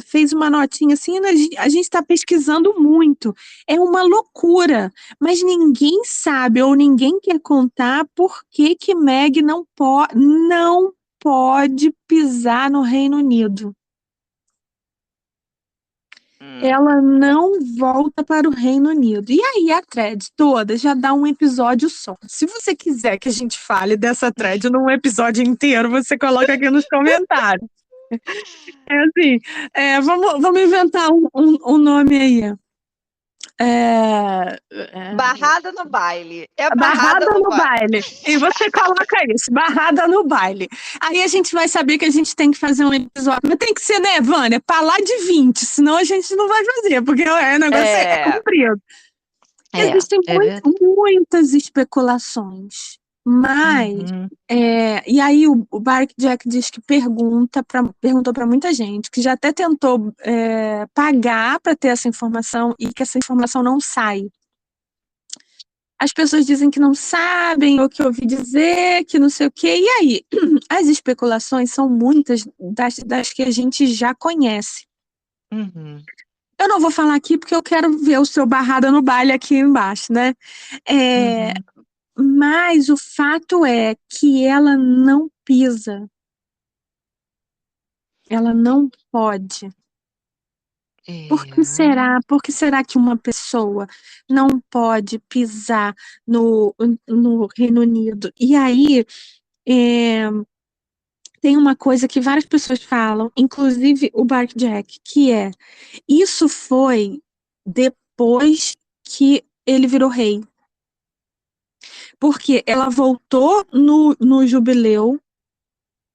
fez uma notinha assim, né, a gente está pesquisando muito. É uma loucura, mas ninguém sabe ou ninguém quer contar por que que Meg não pode pisar no Reino Unido. hum. Ela não volta para o Reino Unido. E aí a thread toda já dá um episódio só. Se você quiser que a gente fale dessa thread num episódio inteiro, você coloca aqui nos comentários. É assim, vamos inventar um nome aí. É, Barrada no baile. É barrada Barrada no no baile. baile. E você coloca isso, barrada no baile. Aí a gente vai saber que a gente tem que fazer um episódio. Mas tem que ser, né, Vânia? Pra lá de 20, senão a gente não vai fazer, porque o negócio é É, comprido. Existem é verdade. muitas especulações, mas Uhum, e aí o Jack diz que perguntou para muita gente, que já até tentou pagar para ter essa informação e que essa informação não sai. As pessoas dizem que não sabem, ou que ouvi dizer, que não sei o quê. E aí, as especulações são muitas das que a gente já conhece. uhum, Eu não vou falar aqui porque eu quero ver o seu barrada no baile aqui embaixo, né? É, uhum. mas o fato é que ela não pisa, ela não pode. É. Por que será que uma pessoa não pode pisar no Reino Unido? E aí, é, tem uma coisa que várias pessoas falam, inclusive o Jack, que é: isso foi depois que ele virou rei. Porque ela voltou no jubileu,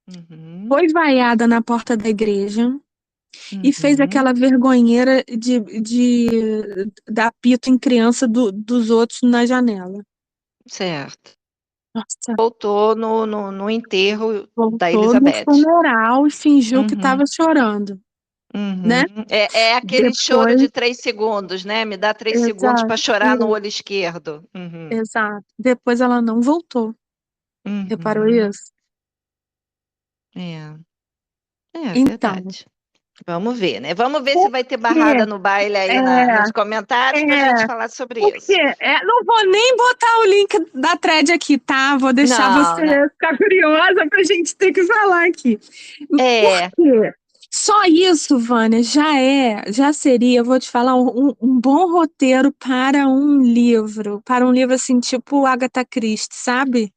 Uhum, foi vaiada na porta da igreja e fez uhum. aquela vergonheira de dar pito em criança dos outros na janela. Certo. Nossa, Voltou no enterro da voltou no Elizabeth. funeral e fingiu que Uhum, estava chorando, né? uhum. É aquele choro Depois, de 3 segundos, né? Me dá 3 segundos para exato, chorar no olho esquerdo. Uhum, exato. Depois ela não voltou. Reparou uhum. isso? É, é Então, verdade. Vamos ver, né? Vamos ver se vai ter barrada no baile aí É, nos comentários para a é, gente falar sobre porque isso. não vou nem botar o link da thread aqui, tá? Vou deixar Não, você não. ficar curiosa pra gente ter que falar aqui. É, Por quê? Só isso, Vânia, já seria, eu vou te falar, um bom roteiro para um livro assim, tipo Agatha Christie, sabe?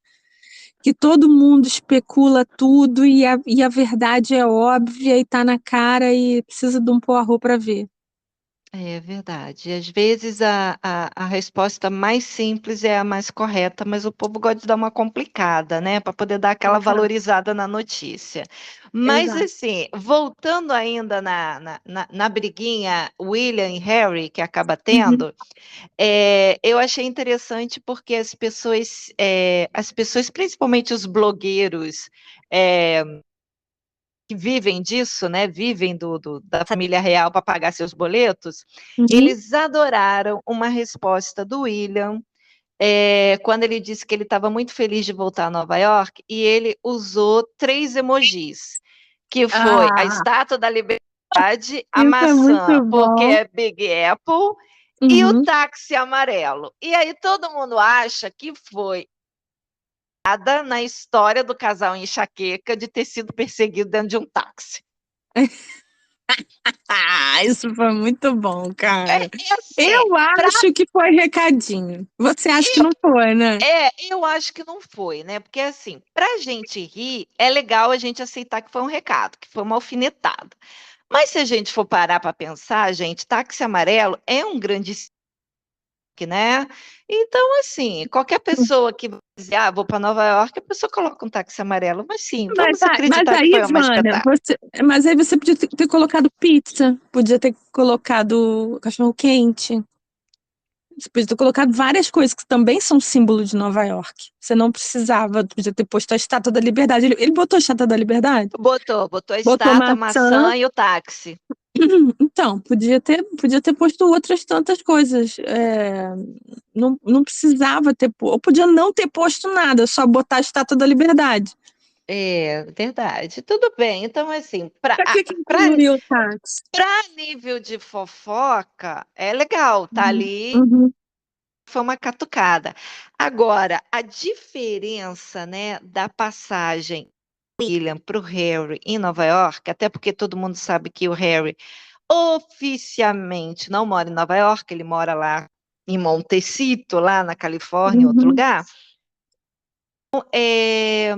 Que todo mundo especula tudo e a verdade é óbvia e tá na cara e precisa de um porro para ver. é verdade. Às vezes a resposta mais simples é a mais correta, mas o povo gosta de dar uma complicada, né? Para poder dar aquela Exato, valorizada na notícia. Mas, exato. assim, voltando ainda na briguinha William e Harry, que acaba Uhum, tendo, eu achei interessante porque as pessoas, principalmente os blogueiros, é, que vivem disso, né? Vivem da família real para pagar seus boletos, uhum. eles adoraram uma resposta do William, quando ele disse que ele estava muito feliz de voltar a Nova York, e ele usou 3 emojis, que foi a Ah, Estátua da Liberdade, a isso é maçã, muito porque bom. é Big Apple, e o Uhum. táxi amarelo. E aí todo mundo acha que foi nada na história do casal enxaqueca de ter sido perseguido dentro de um táxi. Ah, isso foi muito bom, cara. É assim, Eu acho que foi recadinho. Você acha que não foi, né? eu acho que não foi, né? Porque assim, pra gente rir, é legal a gente aceitar que foi um recado, que foi uma alfinetada. Mas se a gente for parar para pensar, gente, táxi amarelo é um grande stick, né? Então, assim, qualquer pessoa que vai dizer, vou para Nova York, a pessoa coloca um táxi amarelo. Mas sim, vamos Mas acreditar que aí, foi uma Vânia, espetáculo. mas aí você podia ter colocado pizza, podia ter colocado cachorro quente. Você podia ter colocado várias coisas que também são símbolo de Nova York. Você não precisava, podia ter posto a Estátua da Liberdade. Ele botou a Estátua da Liberdade? Botou a Botou estátua, a maçã. maçã e o táxi. Então, podia ter posto outras tantas coisas. Não precisava ter, ou podia não ter posto nada, só botar a Estátua da Liberdade. É, verdade. Tudo bem. Então, assim, Pra que incluiu o táxi? para nível de fofoca, é legal, tá Uhum, ali, uhum, foi uma catucada. Agora, a diferença, né, da passagem do William para o Harry em Nova York, até porque todo mundo sabe que o Harry oficialmente não mora em Nova York, ele mora lá em Montecito, lá na Califórnia, em outro uhum, lugar. É,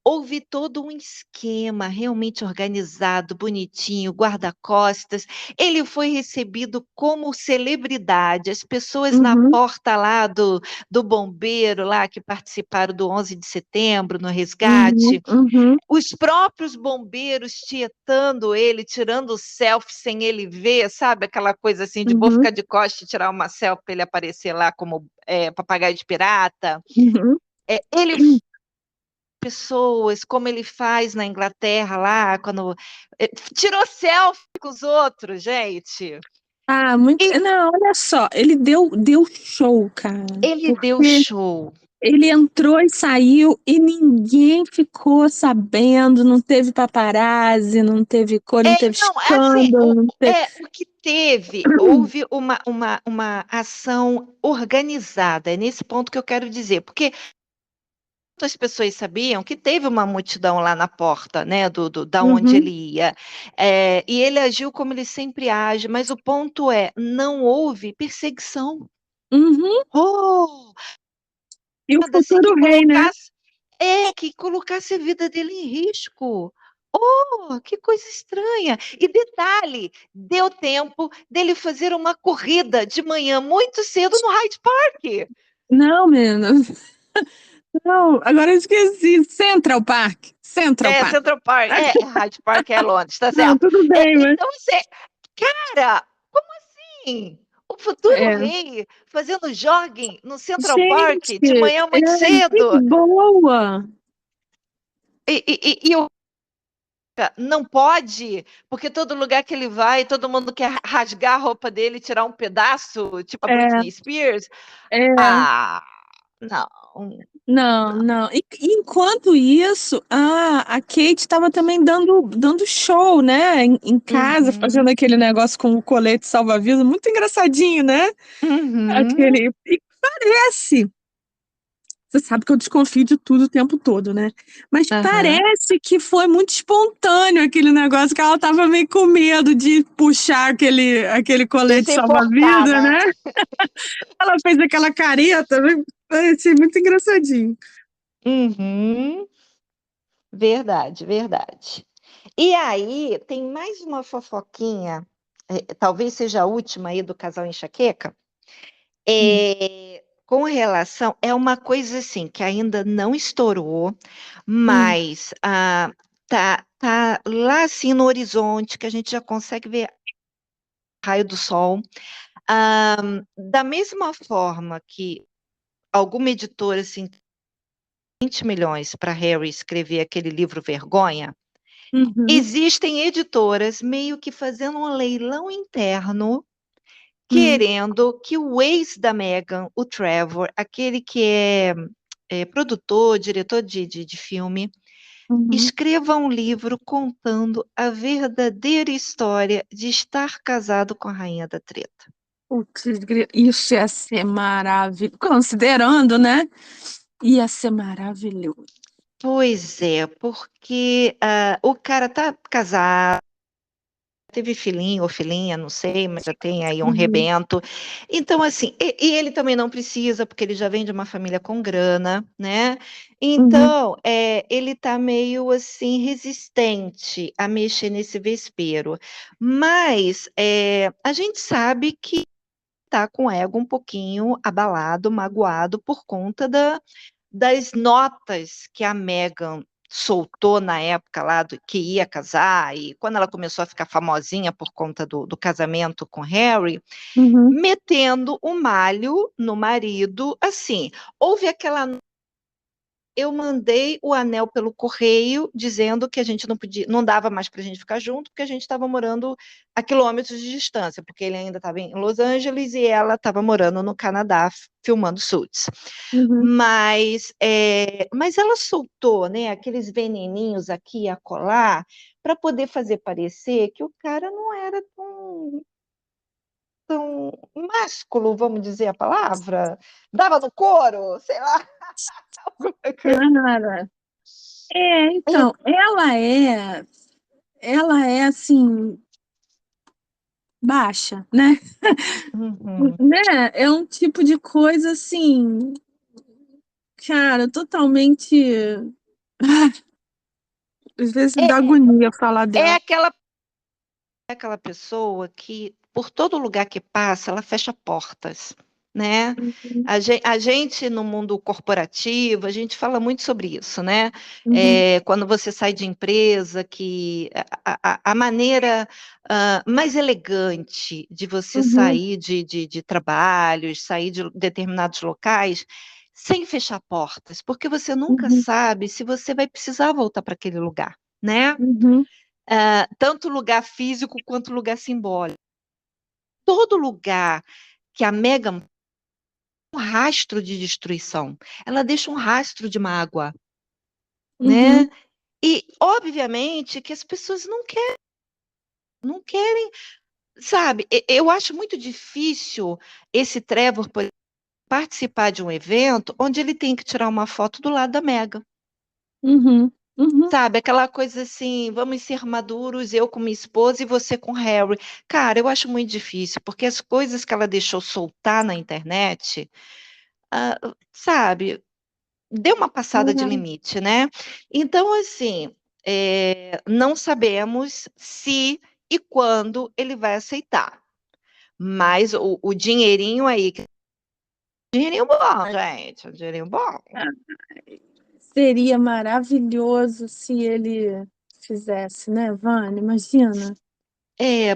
houve todo um esquema realmente organizado, bonitinho, guarda-costas. Ele foi recebido como celebridade. As pessoas na uhum, porta lá do bombeiro, lá que participaram do 11 de setembro, no uhum, resgate, uhum, os próprios bombeiros tietando ele, tirando selfie sem ele ver, sabe? Aquela coisa assim de vou uhum, ficar de costas e tirar uma selfie para ele aparecer lá como papagaio de pirata. uhum. Ele pessoas, como ele faz na Inglaterra lá, quando tirou selfie com os outros, gente. Ah, muito. E Não, olha só, ele deu show, cara. ele deu Porque show. ele entrou e saiu e ninguém ficou sabendo, não teve paparazzi, não teve cor, não teve Não, é assim, escândalo, não teve. o que teve, houve uma ação organizada, é nesse ponto que eu quero dizer, porque as pessoas sabiam que teve uma multidão lá na porta, né, da onde Uhum, ele ia, e ele agiu como ele sempre age, mas o ponto é, não houve perseguição. uhum. Oh, E o nada assim futuro rei, né? que colocasse a vida dele em risco. Oh, que coisa estranha. E detalhe, deu tempo dele fazer uma corrida de manhã muito cedo no Hyde Park. Não, menina. Não, agora eu esqueci. Central Park. Central Park. Central Park. Hyde Park é Londres, tá Não, certo. tudo bem, mas. Então, você, cara, como assim? O futuro É. rei fazendo jogging no Central Park Gente, de manhã muito que cedo. boa! E o não pode, porque todo lugar que ele vai, todo mundo quer rasgar a roupa dele, tirar um pedaço, tipo a É, Britney Spears. é. Ah, não. Não, não. E enquanto isso, a Kate estava também dando show, né? Em casa, fazendo Uhum, aquele negócio com o colete salva-vidas, muito engraçadinho, né? uhum, Aquele. E parece. Você sabe que eu desconfio de tudo o tempo todo, né? Mas aham. parece que foi muito espontâneo aquele negócio, que ela estava meio com medo de puxar aquele De colete se importar, salva-vida, né? né? Ela fez aquela careta, né? Achei muito engraçadinho. Uhum. Verdade, verdade. E aí, tem mais uma fofoquinha, talvez seja a última aí do casal Enxaqueca, Hum, com relação, é uma coisa assim, que ainda não estourou, hum, mas tá lá assim no horizonte, que a gente já consegue ver o raio do sol. Ah, da mesma forma que alguma editora, assim, 20 milhões para Harry escrever aquele livro Vergonha, uhum, existem editoras meio que fazendo um leilão interno, hum, querendo que o ex da Meghan, o Trevor, aquele que é produtor, diretor de filme, uhum. escreva um livro contando a verdadeira história de estar casado com a rainha da treta. Putz, isso ia ser maravilhoso. Considerando, né? Ia ser maravilhoso. Pois é, porque o cara tá casado, teve filhinho ou filhinha, não sei, mas já tem aí um Uhum, rebento. Então, assim, e ele também não precisa, porque ele já vem de uma família com grana, né? uhum, Então, ele tá meio assim resistente a mexer nesse vespeiro. Mas a gente sabe que tá com o ego um pouquinho abalado, magoado por conta das notas que a Meghan soltou na época lá que ia casar, e quando ela começou a ficar famosinha por conta do casamento com Harry, uhum, metendo o malho no marido, assim, houve aquela eu mandei o anel pelo correio dizendo que a gente não podia, não dava mais para a gente ficar junto, porque a gente estava morando a quilômetros de distância, porque ele ainda estava em Los Angeles e ela estava morando no Canadá, filmando Suits. uhum, Mas ela soltou, né, aqueles veneninhos aqui e acolá para poder fazer parecer que o cara não era tão másculo, vamos dizer a palavra, dava no couro, sei lá. Cara, então, ela é assim, baixa, né? Uhum. Né? É um tipo de coisa assim, cara, totalmente. Às vezes me É, dá agonia falar é dela. aquela pessoa que, por todo lugar que passa, ela fecha portas, né? Uhum, A gente, no mundo corporativo, a gente fala muito sobre isso, né? uhum, Quando você sai de empresa, que a maneira mais elegante de você uhum, sair de trabalhos, sair de determinados locais, sem fechar portas, porque você nunca uhum, sabe se você vai precisar voltar para aquele lugar, né? uhum, Tanto lugar físico quanto lugar simbólico. Todo lugar que a Meghan um rastro de destruição, ela deixa um rastro de mágoa, uhum, né? E obviamente que as pessoas não querem, sabe? Eu acho muito difícil esse Trevor participar de um evento onde ele tem que tirar uma foto do lado da Meghan. uhum, uhum, Sabe, aquela coisa assim, vamos ser maduros, eu com minha esposa e você com Harry. Cara, eu acho muito difícil, porque as coisas que ela deixou soltar na internet, sabe, deu uma passada de uhum, limite, né? Então, assim, não sabemos se e quando ele vai aceitar. Mas o dinheirinho aí, dinheirinho bom, gente, um dinheirinho bom. é. Seria maravilhoso se ele fizesse, né, Vânia? Imagina,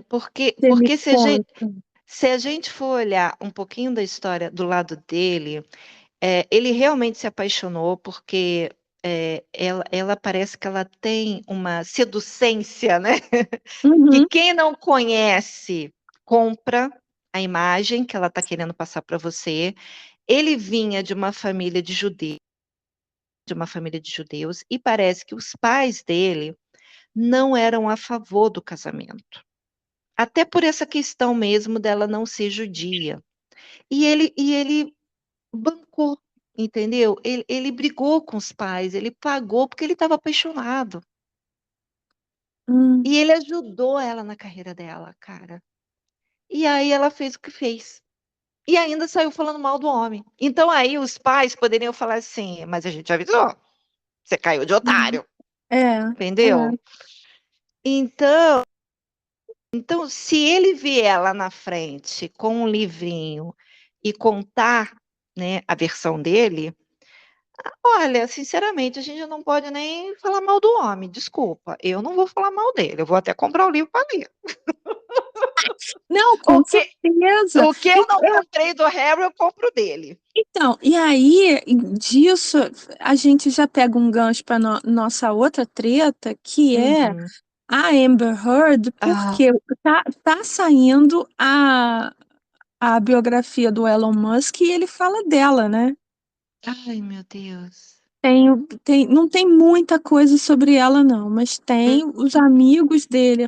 Porque, se ele porque se a gente, conta. se a gente for olhar um pouquinho da história do lado dele, ele realmente se apaixonou porque ela parece que ela tem uma seducência, né? Que Uhum, quem não conhece compra a imagem que ela está querendo passar para você. Ele vinha de uma família de judeus, de uma família de judeus e parece que os pais dele não eram a favor do casamento. Até por essa questão mesmo dela não ser judia. E ele bancou, entendeu? Ele brigou com os pais, ele pagou porque ele estava apaixonado. Hum. E ele ajudou ela na carreira dela, cara. E aí ela fez o que fez. E ainda saiu falando mal do homem. Então aí os pais poderiam falar assim, mas a gente avisou, você caiu de Uhum. otário, É, é. entendeu? Então, se ele vier lá na frente com um livrinho e contar, né, a versão dele, olha, sinceramente, a gente não pode nem falar mal do homem, desculpa, eu não vou falar mal dele, eu vou até comprar o livro para ler. Não, O com que, certeza. o que eu não comprei do Harry, eu compro dele. Então, e aí, disso, a gente já pega um gancho para nossa outra treta, que é Uhum. a Amber Heard, Ah, porque tá saindo a biografia do Elon Musk e ele fala dela, né? ai, meu Deus. Não tem muita coisa sobre ela, não, mas tem os amigos dele,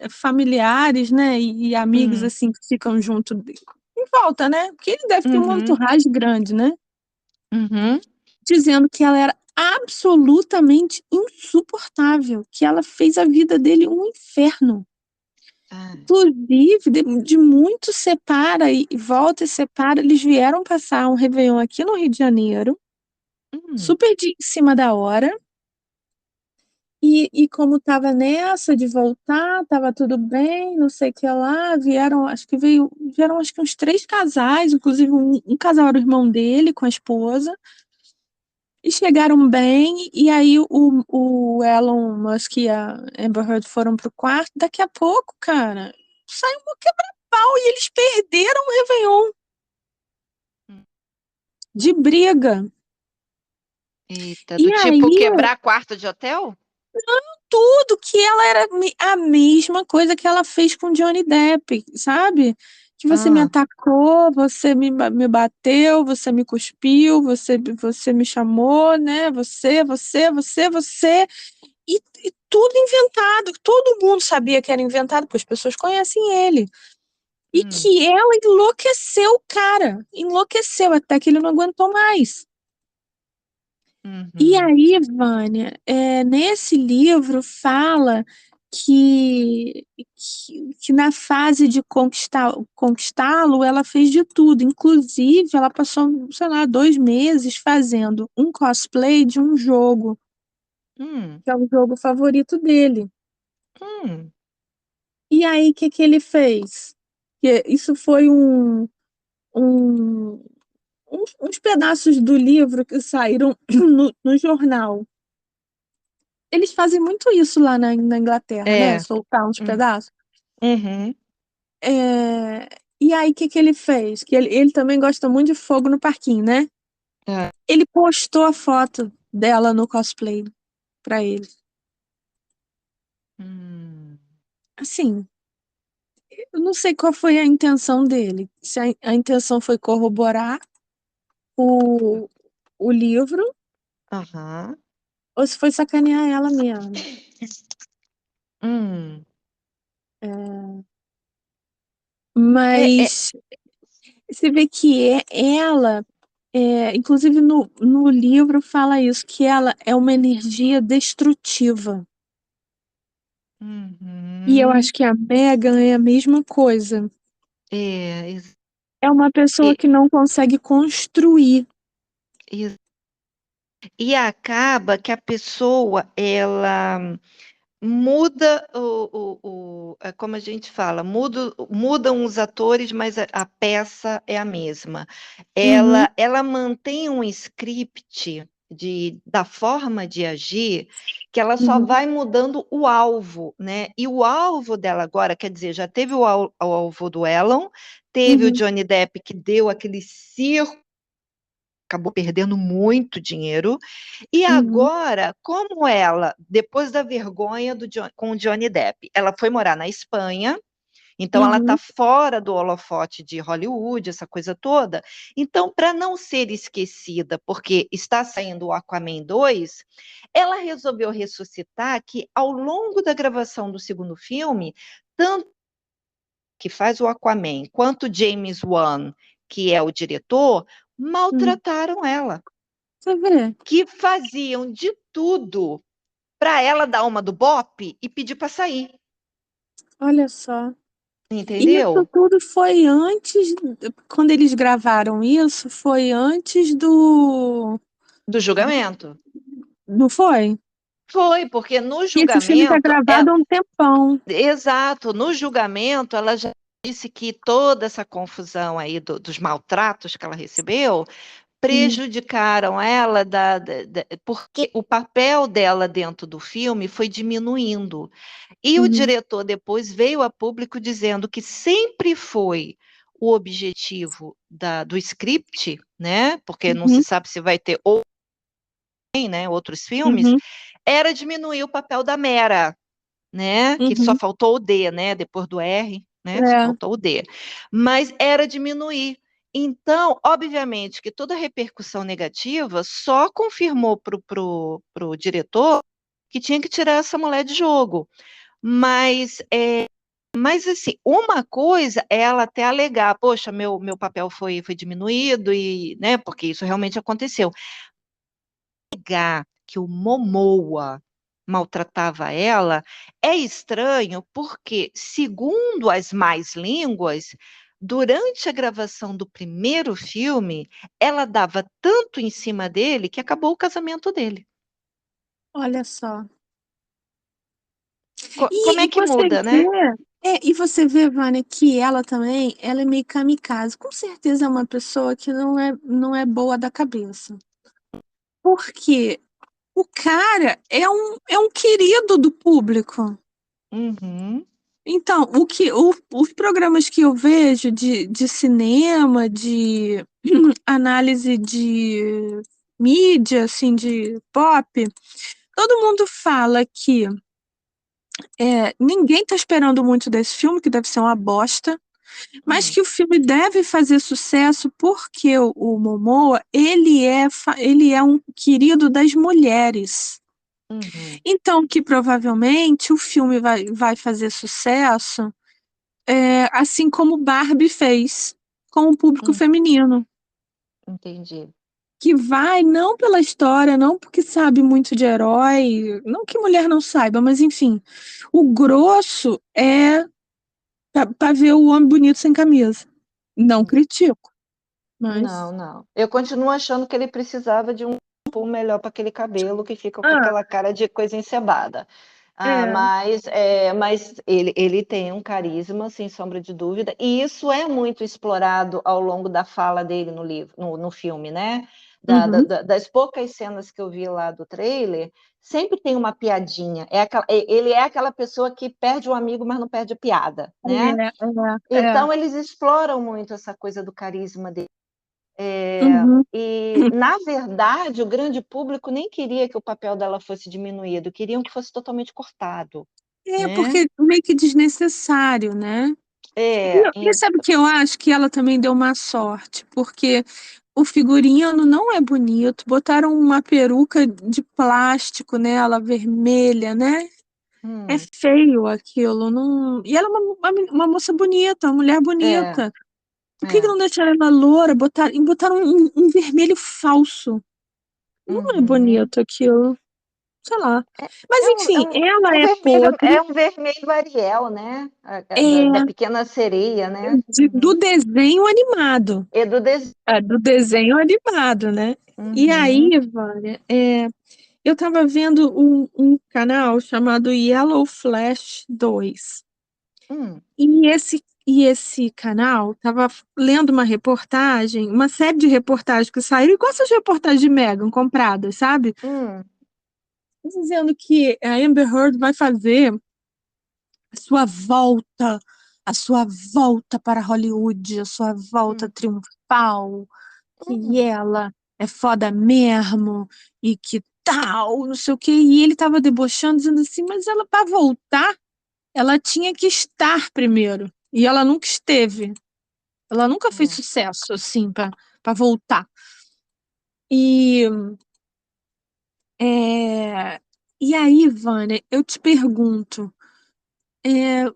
familiares, né? E amigos Hum, assim que ficam junto em volta, né? Porque ele deve ter uma uhum, entourage grande, né? uhum. Dizendo que ela era absolutamente insuportável, que ela fez a vida dele um inferno. Ah, Inclusive, de muito separa e volta e separa, eles vieram passar um Réveillon aqui no Rio de Janeiro, hum, super em cima da hora. E como tava nessa de voltar, tava tudo bem, não sei o que lá, vieram acho que uns 3 casais, inclusive um casal era o irmão dele com a esposa, e chegaram bem, e aí o Elon Musk e a Amber Heard foram pro quarto, daqui a pouco, cara, saiu um quebra-pau e eles perderam o Réveillon hum. de briga. Eita, E do tipo aí quebrar quarto de hotel? tudo que ela era a mesma coisa que ela fez com Johnny Depp, sabe? Que você me Ah, atacou, você me bateu, você me cuspiu, você me chamou, né? Você. E tudo inventado. Todo mundo sabia que era inventado, porque as pessoas conhecem ele. E hum, que ela enlouqueceu o cara. Enlouqueceu até que ele não aguentou mais. E uhum, aí, Vânia, nesse livro fala que na fase de conquistá-lo, ela fez de tudo. Inclusive, ela passou, sei lá, 2 meses fazendo um cosplay de um jogo, hum, que é o jogo favorito dele. hum, E aí, o que que ele fez? Que isso foi um- uns pedaços do livro que saíram no jornal. Eles fazem muito isso lá na Inglaterra, né? é, Soltar uns hum, pedaços. uhum, É, E aí, o que que ele fez? Que ele também gosta muito de fogo no parquinho, né? é, Ele postou a foto dela no cosplay pra ele. hum, Assim, eu não sei qual foi a intenção dele. Se a intenção foi corroborar o, o livro aham, ou se foi sacanear ela mesmo. hum. É, É, é, mas você vê que ela, inclusive no livro fala isso, que ela é uma energia destrutiva. E eu uhum, acho que a Megan é a mesma coisa. é, É uma pessoa e, que não consegue construir. e, e acaba que a pessoa, ela muda como a gente fala, mudam os atores, mas a peça é a mesma. Uhum, Ela mantém um script da forma de agir que ela só uhum, vai mudando o alvo, né? E o alvo dela agora, quer dizer, já teve o alvo do Elon, teve o uhum, Johnny Depp que deu aquele circo, acabou perdendo muito dinheiro. E uhum, agora, como ela, depois da vergonha com o Johnny Depp, ela foi morar na Espanha Então, ela está fora do holofote de Hollywood, essa coisa toda. Então, para não ser esquecida, porque está saindo o Aquaman 2, ela resolveu ressuscitar que, ao longo da gravação do segundo filme, tanto que faz o Aquaman quanto James Wan, que é o diretor, maltrataram ela. Você vê? Que faziam de tudo para ela dar uma do bope e pedir para sair. Olha só. E isso Entendeu? tudo foi antes, quando eles gravaram isso, foi antes Do julgamento. não foi? Foi, porque no E esse filme está julgamento, gravado há um tempão. exato, no julgamento ela já disse que toda essa confusão aí dos maltratos que ela recebeu prejudicaram ela porque o papel dela dentro do filme foi diminuindo. E o diretor depois veio a público dizendo que sempre foi o objetivo do script, né? Porque não se sabe se vai ter outros filmes, era diminuir o papel da Mera, né? Que só faltou o D, né? Depois do R, né? Só faltou o D. Mas era diminuir. Então, obviamente, que toda repercussão negativa só confirmou para o diretor que tinha que tirar essa mulher de jogo. Mas assim, uma coisa é ela até alegar, poxa, meu papel foi diminuído, e, né, porque isso realmente aconteceu. Alegar que o Momoa maltratava ela é estranho, porque, segundo as más línguas, durante a gravação do primeiro filme, ela dava tanto em cima dele que acabou o casamento dele. Olha só. Como é E que você muda, vê, né? e você vê, Vânia, que ela também, ela é meio kamikaze. Com certeza é uma pessoa que não é boa da cabeça. Porque o cara é um querido do público. Uhum, Então, os programas que eu vejo de cinema, de análise de mídia, assim, de pop, todo mundo fala que ninguém tá esperando muito desse filme, que deve ser uma bosta, mas que o filme deve fazer sucesso porque o Momoa, ele é um querido das mulheres. uhum, Então, que provavelmente o filme vai fazer sucesso, assim como Barbie fez com o público uhum, feminino. entendi. Que vai não pela história, não porque sabe muito de herói, não que mulher não saiba, mas enfim, o grosso é pra ver o homem bonito sem camisa. Não critico, Não, mas. não. Eu continuo achando que ele precisava de um shampoo melhor para aquele cabelo que fica com Ah, aquela cara de coisa encebada. é. Mas ele tem um carisma, sem sombra de dúvida, e isso é muito explorado ao longo da fala dele no livro, no filme, né? Uhum. Das poucas cenas que eu vi lá do trailer, sempre tem uma piadinha. Ele é aquela pessoa que perde o amigo, mas não perde a piada, né? É. Então, eles exploram muito essa coisa do carisma dele. Uhum. E, na verdade, o grande público nem queria que o papel dela fosse diminuído, queriam que fosse totalmente cortado, né? Porque meio que desnecessário, né? É, E sabe o que eu acho? Que ela também deu uma sorte, porque o figurino não é bonito, botaram uma peruca de plástico nela, vermelha, né? É hum, feio aquilo. Não... E ela é uma moça bonita, uma mulher é, bonita. Por que é, não deixaram ela loura? Botaram um vermelho falso. Não é uhum. bonito aquilo. Sei lá. Mas É um, é enfim, um, ela um é vermelho, podre. Ariel, né? Da É Pequena Sereia, né? do Uhum. desenho animado. E do desenho. Do desenho animado, né? E Uhum. aí, Vânia, eu tava vendo um canal chamado Yellow Flash 2. Hum, E esse canal tava lendo uma reportagem, uma série de reportagens que saíram, igual essas reportagens de Meghan compradas, sabe? hum, Dizendo que a Amber Heard vai fazer a sua volta, a sua volta para Hollywood, a sua volta hum, triunfal, que hum, ela é foda mesmo e que tal, não sei o quê. E ele tava debochando, dizendo assim, mas ela para voltar, ela tinha que estar primeiro. E ela nunca esteve. Ela nunca fez sucesso, assim, pra voltar. E, e aí, Vânia, eu te pergunto,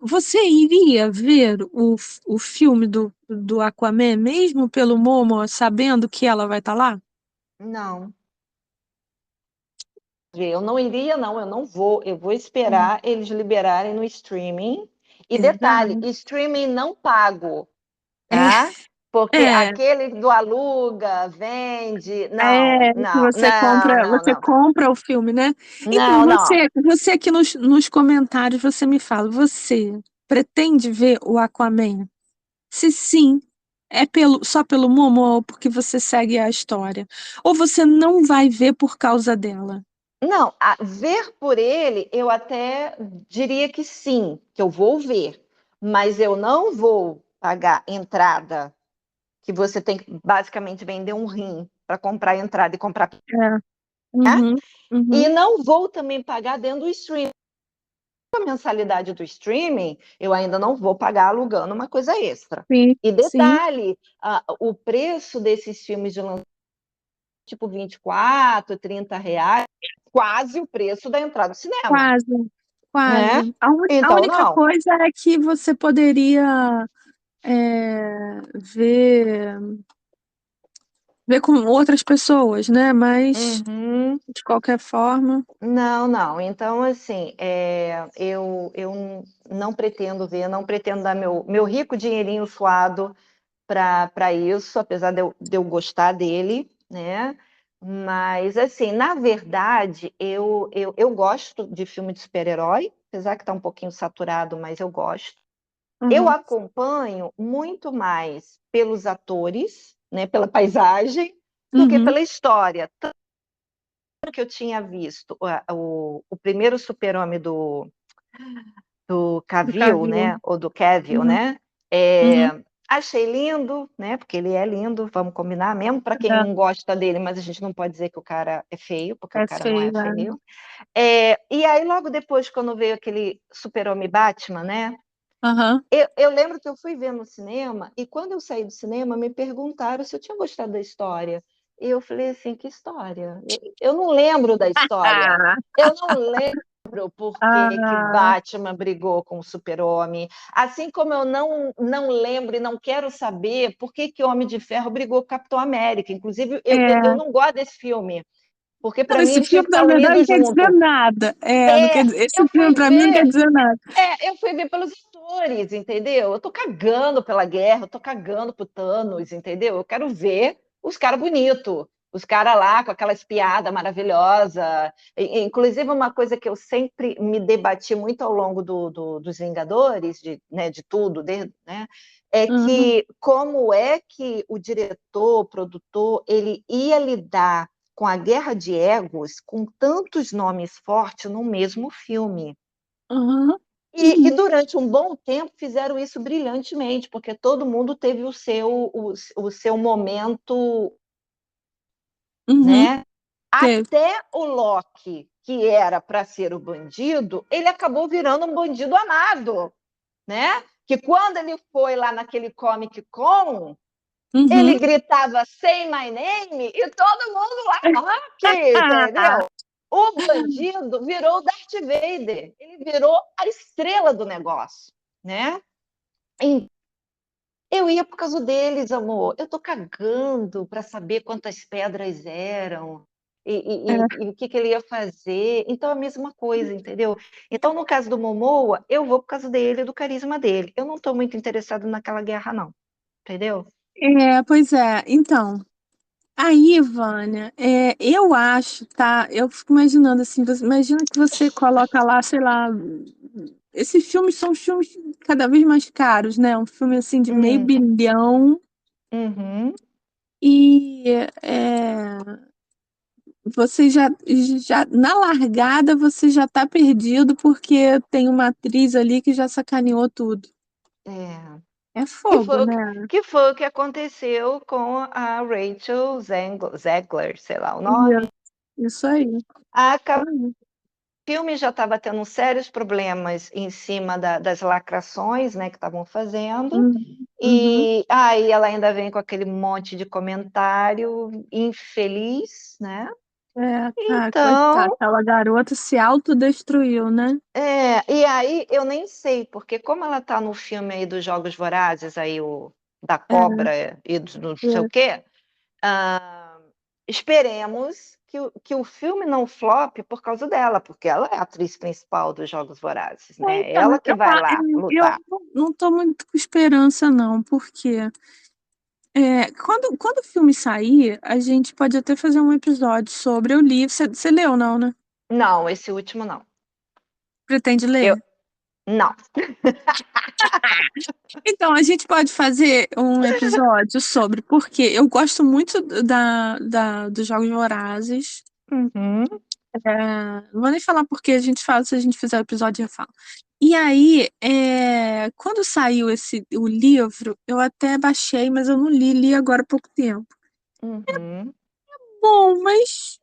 você iria ver o filme do Aquaman, mesmo pelo Momo, sabendo que ela vai estar lá? Não. Eu não iria, não, eu não vou. Eu vou esperar eles liberarem no streaming. E detalhe, Exato. streaming não pago, É, tá? Porque é, aquele do aluga, vende, que você compra o filme, né? Então, não, não. você aqui nos comentários, você me fala, você pretende ver o Aquaman? Se sim, é só pelo Momo ou porque você segue a história? Ou você não vai ver por causa dela? Não, a ver por ele, eu até diria que sim, que eu vou ver, mas eu não vou pagar entrada, que você tem que basicamente vender um rim para comprar entrada e comprar, É. né? Uhum, E uhum, não vou também pagar dentro do streaming. A mensalidade do streaming, eu ainda não vou pagar alugando uma coisa extra. sim, E sim, detalhe, o preço desses filmes de lançamento, tipo 24, R$ 30, quase o preço da entrada no cinema, quase, né? quase. A Então, única não. coisa é que você poderia ver com outras pessoas, né? Mas, Uhum. de qualquer forma. Não, não. Então, assim, eu não pretendo ver, não pretendo dar meu rico dinheirinho suado para isso, apesar de eu gostar dele, né? Mas, assim, na verdade, eu gosto de filme de super-herói, apesar que está um pouquinho saturado, mas eu gosto. Eu Uhum, acompanho muito mais pelos atores, né, pela paisagem, do que uhum, pela história. Tanto que eu tinha visto o primeiro super-homem do nunca Cavill, viu. né? Ou do Cavill, Uhum, né? uhum, Achei lindo, né? Porque ele é lindo, vamos combinar, mesmo para quem é, não gosta dele, mas a gente não pode dizer que o cara é feio, porque o é cara não é feio, é. feio. E aí, logo depois, quando veio aquele Super-Homem Batman, né? Aham. Eu lembro que eu fui ver no cinema, e quando eu saí do cinema, me perguntaram se eu tinha gostado da história. E eu falei assim, que história? Eu não lembro da história. Ah, Eu não lembro por que ah, Batman brigou com o Super-Homem. Assim como eu não lembro e não quero saber por que Homem de Ferro brigou com o Capitão América. Inclusive, eu é. não gosto desse filme, porque Não, para mim esse eles tinham filme, que na estar verdade, unidos não quer dizer junto. nada. Não quer dizer, esse Eu filme, fui pra mim, não quer ver dizer nada. eu fui ver pelos atores, entendeu? Eu tô cagando pela guerra, eu tô cagando pro Thanos, entendeu? Eu quero ver os caras bonitos, os caras lá com aquela espiada maravilhosa. Inclusive, uma coisa que eu sempre me debati muito ao longo dos Vingadores, né, de tudo, né, é Uhum, que como é que o diretor, o produtor, ele ia lidar com a guerra de egos com tantos nomes fortes no mesmo filme. uhum, E durante um bom tempo fizeram isso brilhantemente, porque todo mundo teve o seu momento, uhum. né? Teve. Até o Loki, que era para ser o bandido, ele acabou virando um bandido amado, né? Que quando ele foi lá naquele Comic Con, ele Uhum. gritava Say My Name e todo mundo lá, Loki, entendeu? O bandido virou o Darth Vader, ele virou a estrela do negócio, né? Eu ia por causa deles, amor. Eu tô cagando para saber quantas pedras eram e o que ele ia fazer. Então, a mesma coisa, entendeu? Então, no caso do Momoa, eu vou por causa dele, do carisma dele. Eu não estou muito interessado naquela guerra, não. Entendeu? Pois é. Então, aí, Vânia, eu acho, tá? Eu fico imaginando assim, imagina que você coloca lá, sei lá, esses filmes são filmes cada vez mais caros, né? Um filme assim de meio Hum, bilhão uhum. e você já na largada você já tá perdido porque tem uma atriz ali que já sacaneou tudo. É. É Que fogo, foi, né? que foi o que aconteceu com a Rachel Zegler, sei lá o nome. Isso aí. Isso Acabou aí. filme já estava tendo sérios problemas em cima das lacrações, né, que estavam fazendo. Uhum. E aí ela ainda vem com aquele monte de comentário infeliz, né? Coitada, Então, aquela garota se autodestruiu, né? e aí eu nem sei, porque como ela tá no filme aí dos Jogos Vorazes, aí o da É, cobra e do não sei o é. quê, ah, esperemos que o filme não flop por causa dela, porque ela é a atriz principal dos Jogos Vorazes, né? Então, Ela que vai lá eu lutar. não estou muito com esperança, não, porque quando o filme sair, a gente pode até fazer um episódio sobre o livro. Você leu, não, né? Não, esse último não. Pretende Eu ler? não. Então, a gente pode fazer um episódio sobre, porque eu gosto muito dos Jogos Vorazes. Uhum. Não vou nem falar porque a gente fala, se a gente fizer o episódio, eu falo. E aí, quando saiu o livro, eu até baixei, mas eu não li agora há pouco tempo. Uhum. Bom, mas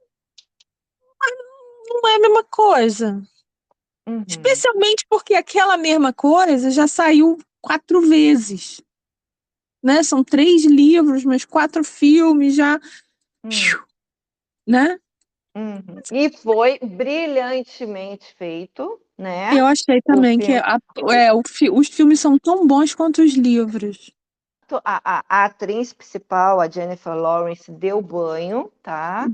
não é a mesma coisa. Uhum. Especialmente porque aquela mesma coisa já saiu 4 vezes, né? São 3 livros, mas 4 filmes já, Uhum. né? Uhum. E foi brilhantemente feito, né? Eu achei O também que filme. os filmes são tão bons quanto os livros. A atriz principal, a Jennifer Lawrence, deu banho, tá?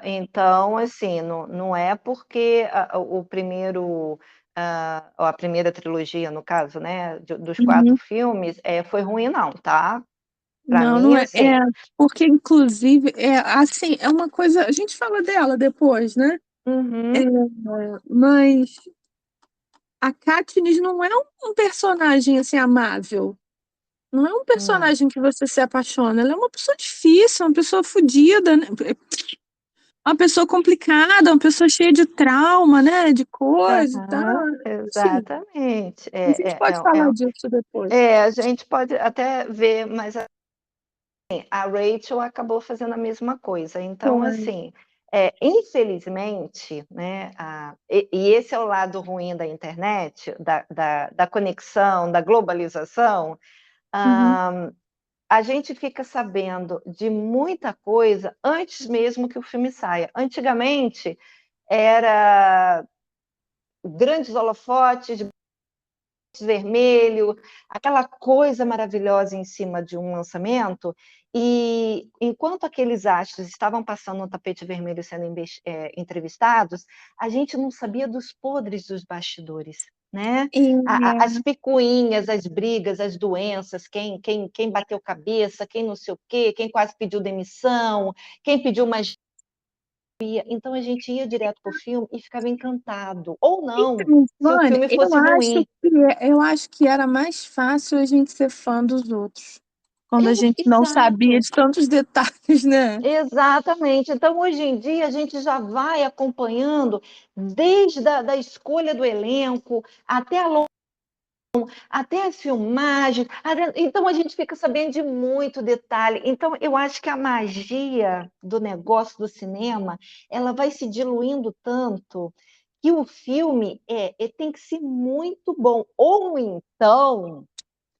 Então, assim, não é porque o primeiro, a primeira trilogia, no caso, né, dos 4 Uhum. filmes, foi ruim, não, tá? Para Não, mim, não é. assim. Porque, inclusive, assim, é uma coisa. A gente fala dela depois, né? Uhum. Mas a Katniss não é um personagem assim amável. Não é um Não. personagem que você se apaixona. Ela é uma pessoa difícil, uma pessoa fodida, né? Uma pessoa complicada, uma pessoa cheia de trauma, né? De coisa e tal. Aham, Enfim, exatamente. a gente pode falar disso depois. A gente pode até ver, mas assim, a Rachel acabou fazendo a mesma coisa. Então, Foi. assim, infelizmente, né, e esse é o lado ruim da internet, da conexão, da globalização, Uhum. a gente fica sabendo de muita coisa antes mesmo que o filme saia. Antigamente, era grandes holofotes, vermelho, aquela coisa maravilhosa em cima de um lançamento, e enquanto aqueles astros estavam passando no tapete vermelho sendo entrevistados, a gente não sabia dos podres dos bastidores, né? As picuinhas, as brigas, as doenças, quem bateu cabeça, quem não sei o quê, quem quase pediu demissão, quem pediu mais. Então a gente ia direto para o filme e ficava encantado. Ou não, Então, se o Vânia, filme fosse ruim. eu acho que era mais fácil a gente ser fã dos outros. Quando a gente não sabia Exato, de tantos detalhes, né? exatamente. Então, hoje em dia, a gente já vai acompanhando desde da escolha do elenco até as filmagens. Então, a gente fica sabendo de muito detalhe. Então, eu acho que a magia do negócio do cinema, ela vai se diluindo tanto que o filme tem que ser muito bom. Ou então,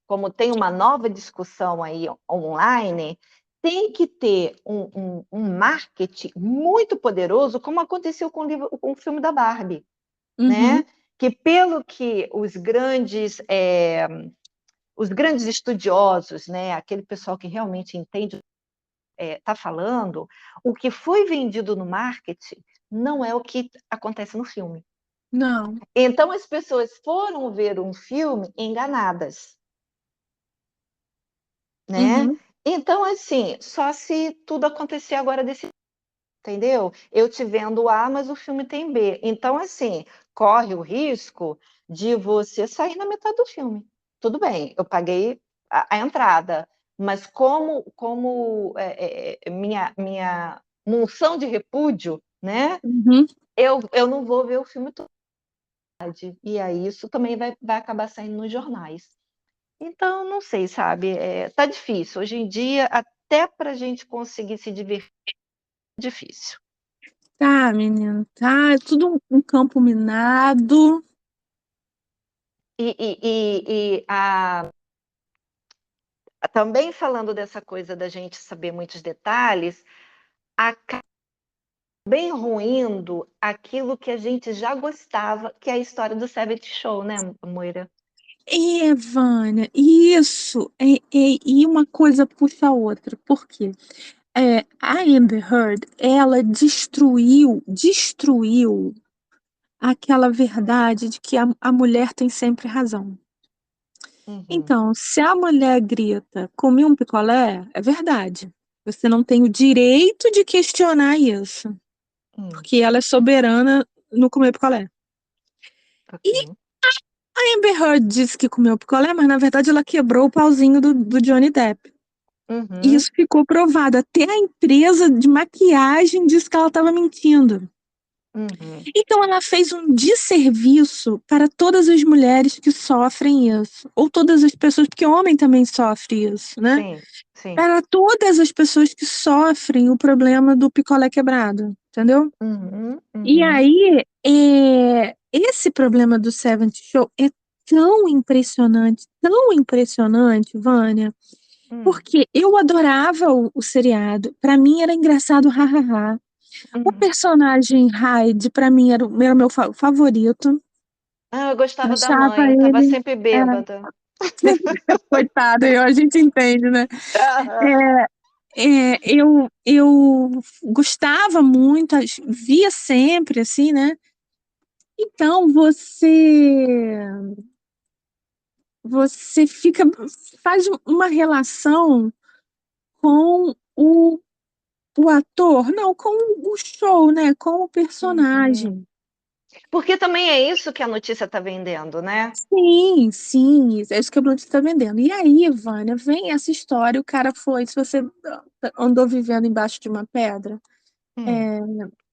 como tem uma nova discussão aí online, tem que ter um marketing muito poderoso, como aconteceu com o filme da Barbie, Uhum, né? Que pelo que os grandes estudiosos, né, aquele pessoal que realmente entende está falando, o que foi vendido no marketing não é o que acontece no filme. não. Então as pessoas foram ver um filme enganadas, né? Uhum, Então, assim, só se tudo acontecer agora desse, entendeu? Eu te vendo A, mas o filme tem B. Então, assim, corre o risco de você sair na metade do filme. Tudo bem, eu paguei a entrada, mas como minha monção de repúdio, né? uhum. Eu não vou ver o filme todo. E aí isso também vai acabar saindo nos jornais. Então, não sei, sabe? Tá difícil. Hoje em dia, até para a gente conseguir se divertir, é difícil. Tá, menino, tá. É tudo um campo minado. Também falando dessa coisa da gente saber muitos detalhes, acaba bem ruindo aquilo que a gente já gostava, que é a história do Seventh Show, né, Moira? Vânia, isso. E uma coisa puxa a outra. Por quê? A Amber Heard, ela destruiu aquela verdade de que a mulher tem sempre razão. Uhum, Então, se a mulher grita, comi um picolé, é verdade. Você não tem o direito de questionar isso, hum, porque ela é soberana no comer picolé. E ok. a Amber Heard disse que comeu picolé, mas na verdade ela quebrou o pauzinho do Johnny Depp. E Uhum, isso ficou provado. Até a empresa de maquiagem disse que ela estava mentindo. uhum, Então ela fez um desserviço para todas as mulheres que sofrem isso, ou todas as pessoas, porque homem também sofre isso, né? sim, sim. Para todas as pessoas que sofrem o problema do picolé quebrado, entendeu? Uhum, E uhum, aí, esse problema do Seventh Show é tão impressionante, Vânia, hum, porque eu adorava o seriado. Para mim era engraçado, hahaha. O uhum. personagem Hyde, para mim, era o meu favorito. Ah, eu gostava da Achava mãe, tava ele. sempre É, bêbada. coitado, a gente entende, né? Aham. Eu gostava muito, via sempre, assim, né? Então você faz uma relação com o ator, não, com o show, né? Com o Uhum. personagem. Porque também é isso que a notícia tá vendendo, né? Sim, sim, é isso que a Blunt está vendendo. E aí, Vânia, vem essa história, o cara foi, se você andou vivendo embaixo de uma pedra, Hum,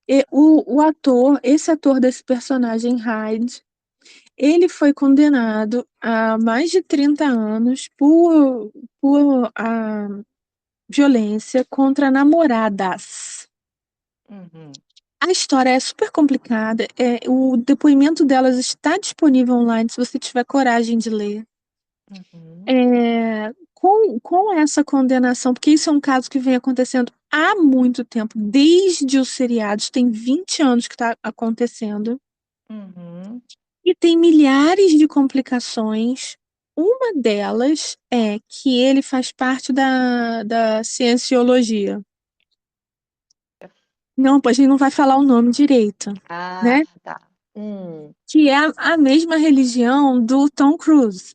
é, o ator, esse ator desse personagem, Hyde, ele foi condenado a mais de 30 anos por violência contra namoradas. uhum, A história é super complicada, o depoimento delas está disponível online, se você tiver coragem de ler. uhum, Com essa condenação, porque isso é um caso que vem acontecendo há muito tempo, desde os seriados, tem 20 anos que está acontecendo, uhum. e tem milhares de complicações. Uma delas é que ele faz parte da cienciologia. Não, pois a gente não vai falar o nome direito, Ah, né? tá. Que é a mesma religião do Tom Cruise,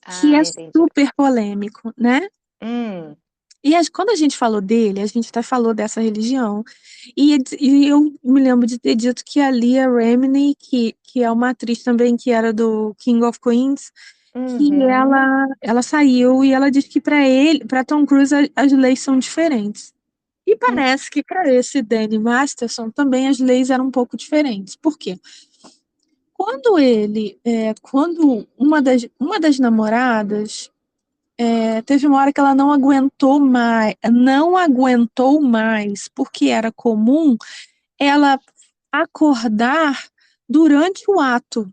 que Ah, é entendi. super polêmico, né? Hum, E quando a gente falou dele, a gente até falou dessa religião. E eu me lembro de ter dito que a Leah Remini, que é uma atriz também que era do King of Queens, que uhum, ela saiu e ela disse que para ele, para Tom Cruise, as leis são diferentes. E hum, parece que para esse Danny Masterson também as leis eram um pouco diferentes. Por quê? Quando uma das namoradas teve uma hora que ela não aguentou mais, porque era comum ela acordar durante o ato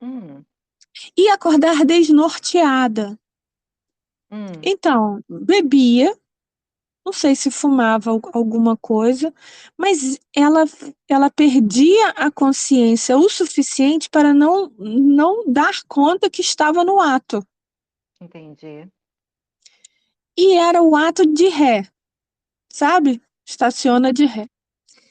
hum, e acordar desnorteada. hum. Então, bebia, não sei se fumava alguma coisa, mas ela perdia a consciência o suficiente para não dar conta que estava no ato. Entendi. E era o ato de ré, sabe? Estaciona de ré.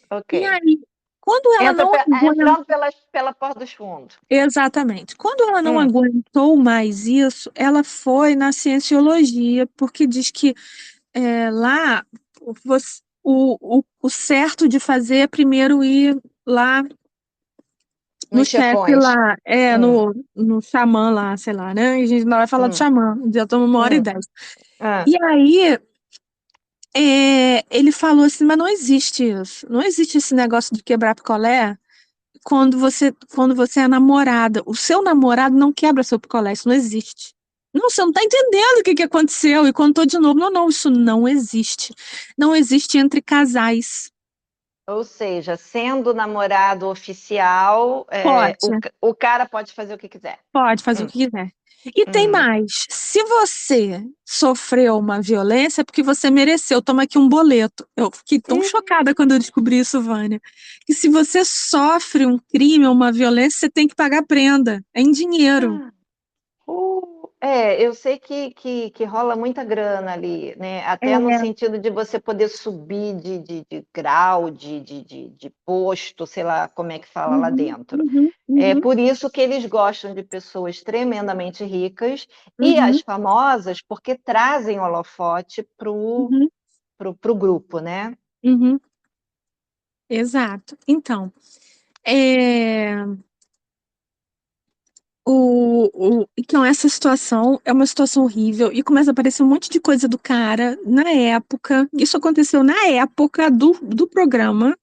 Ok. E aí, quando ela não aguentou, Entrando pela porta dos fundos. exatamente, quando ela não Hum, aguentou mais isso, ela foi na cienciologia, porque diz que lá o certo de fazer é primeiro ir lá no nos chefe chefões. lá, Hum, no xamã lá, sei lá, né? E a gente não vai falar do hum, xamã, já estamos 1 hora e hum. 10. Ah, E aí, ele falou assim, mas não existe isso, não existe esse negócio de quebrar picolé quando você é namorada. O seu namorado não quebra seu picolé, isso não existe. Não, você não está entendendo o que aconteceu. E contou de novo. Não, não, isso não existe. Não existe entre casais. Ou seja, sendo namorado oficial, Pode. o cara pode fazer o que quiser. Pode fazer o Hum, que quiser. E tem hum. mais. Se você sofreu uma violência, é porque você mereceu. Toma aqui um boleto. Eu fiquei tão chocada quando eu descobri isso, Vânia. Que se você sofre um crime ou uma violência, você tem que pagar prenda. É em dinheiro. Eu sei que rola muita grana ali, né? Até no É. sentido de você poder subir de grau, de posto, sei lá como é que fala lá Uhum, dentro. uhum, É uhum, por isso que eles gostam de pessoas tremendamente ricas e as uhum, famosas, porque trazem holofote uhum, pro grupo, né? uhum. Exato. Então, é, então, essa situação é uma situação horrível e começa a aparecer um monte de coisa do cara na época. Isso aconteceu na época do programa.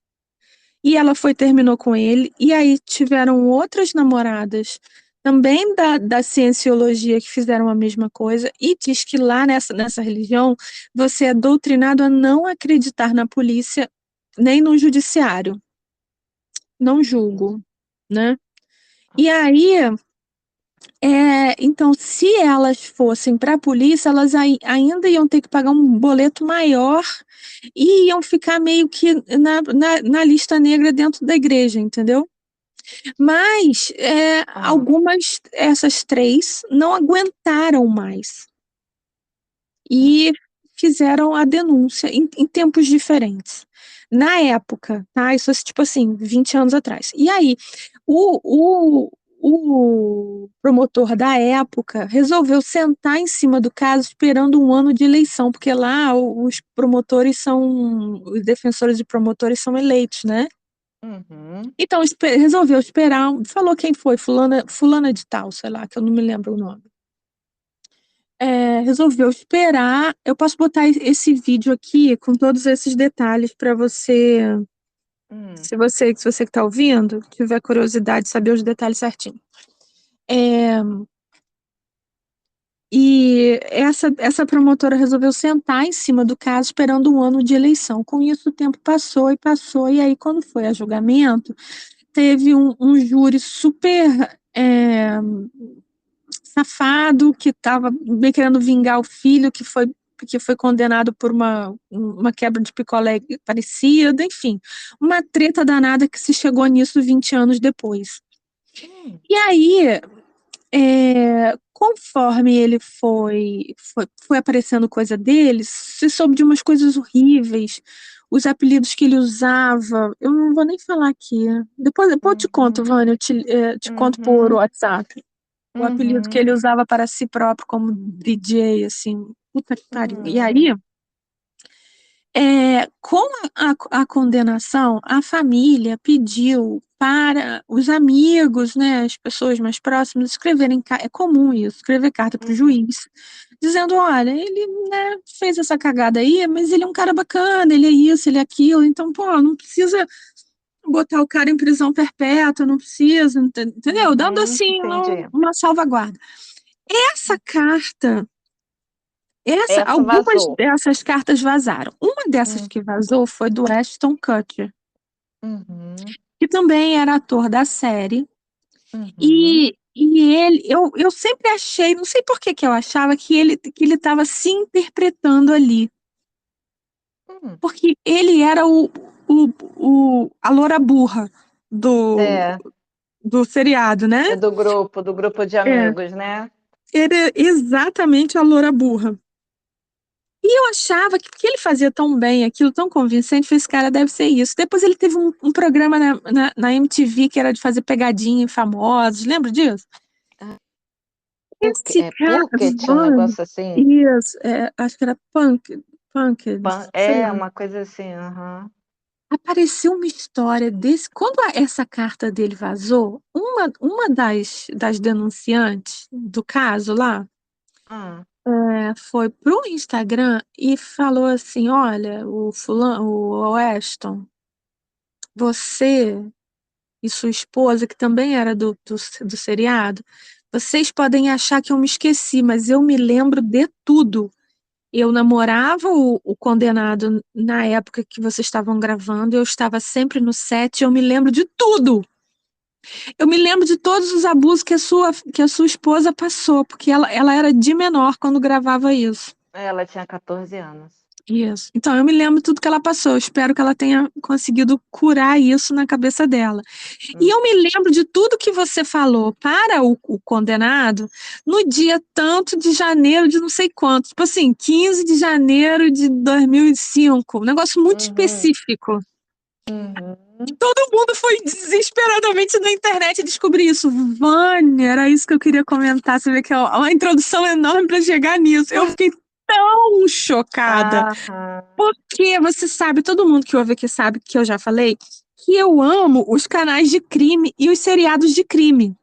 E ela foi, terminou com ele. E aí tiveram outras namoradas também da cienciologia que fizeram a mesma coisa. E diz que lá nessa religião você é doutrinado a não acreditar na polícia nem no judiciário. Não Entendi. julgo, né? E aí, então, se elas fossem para a polícia, elas ainda iam ter que pagar um boleto maior e iam ficar meio que na lista negra dentro da igreja, entendeu? Mas Ah, essas três, não aguentaram mais e fizeram a denúncia em tempos diferentes. Na época, tá? Isso, tipo assim, 20 anos atrás. E aí, o promotor da época resolveu sentar em cima do caso esperando um ano de eleição, porque lá os promotores os defensores de promotores são eleitos, né? uhum. Então, resolveu esperar, falou quem foi, fulana de tal, sei lá, que eu não me lembro o nome. Resolveu esperar. Eu posso botar esse vídeo aqui com todos esses detalhes para você, Hum. se você que está ouvindo, tiver curiosidade de saber os detalhes certinho. É, e essa promotora resolveu sentar em cima do caso esperando um ano de eleição. Com isso, o tempo passou e passou, e aí, quando foi a julgamento, teve um júri super safado que estava bem querendo vingar o filho que foi condenado por uma quebra de picolé parecida, enfim, uma treta danada que se chegou nisso 20 anos depois. Hum. E aí, conforme ele foi aparecendo coisa deles, se soube de umas coisas horríveis, os apelidos que ele usava, eu não vou nem falar aqui. Depois eu te conto, Uhum. Vânia, eu te conto por Uhum. WhatsApp. O apelido que ele Uhum. usava para si próprio como DJ, assim, puta que pariu. E Uhum. aí, com a condenação, a família pediu para os amigos, né, as pessoas mais próximas, escreverem, é comum isso, escrever carta para o Uhum. juiz, dizendo, olha, ele, né, fez essa cagada aí, mas ele é um cara bacana, ele é isso, ele é aquilo, então, pô, não precisa botar o cara em prisão perpétua, não precisa, entendeu? Dando, Uhum. assim, Entendi. uma salvaguarda. Essa carta, Essa algumas vazou. dessas cartas vazaram. Uma dessas Hum. que vazou foi do Ashton Kutcher, Uhum. que também era ator da série. Uhum. E ele, eu sempre achei, não sei por que que eu achava que ele estava se interpretando ali, Hum. porque ele era a loura burra do, É, do seriado, né? é do grupo de É, amigos, né? era exatamente a loura burra. E eu achava que porque ele fazia tão bem aquilo, tão convincente, falei, esse cara deve ser isso. Depois ele teve um programa na MTV que era de fazer pegadinha em famosos, lembra disso? Esse cara, Phuket, um mano, negócio assim. isso, acho que era Punked, sei É, lá. uma coisa assim, aham. Apareceu uma história desse. Quando essa carta dele vazou, uma das denunciantes do caso lá, Ah, foi pro Instagram e falou assim: olha, o fulano, o Weston, você e sua esposa, que também era do seriado, vocês podem achar que eu me esqueci, mas eu me lembro de tudo. Eu namorava o condenado na época que vocês estavam gravando, eu estava sempre no set, eu me lembro de tudo. Eu me lembro de todos os abusos que a sua esposa passou, porque ela era de menor quando gravava isso. Ela tinha 14 anos. Isso. Então, eu me lembro tudo que ela passou. Eu espero que ela tenha conseguido curar isso na cabeça dela. E eu me lembro de tudo que você falou para o condenado no dia tanto de janeiro de não sei quanto. Tipo assim, 15 de janeiro de 2005. Um negócio muito específico. Todo mundo foi desesperadamente na internet descobrir isso. Vânia, era isso que eu queria comentar. Você vê que é uma introdução enorme para chegar nisso. Eu fiquei tão chocada. Porque você sabe, todo mundo que ouve aqui sabe que eu já falei, que eu amo os canais de crime e os seriados de crime.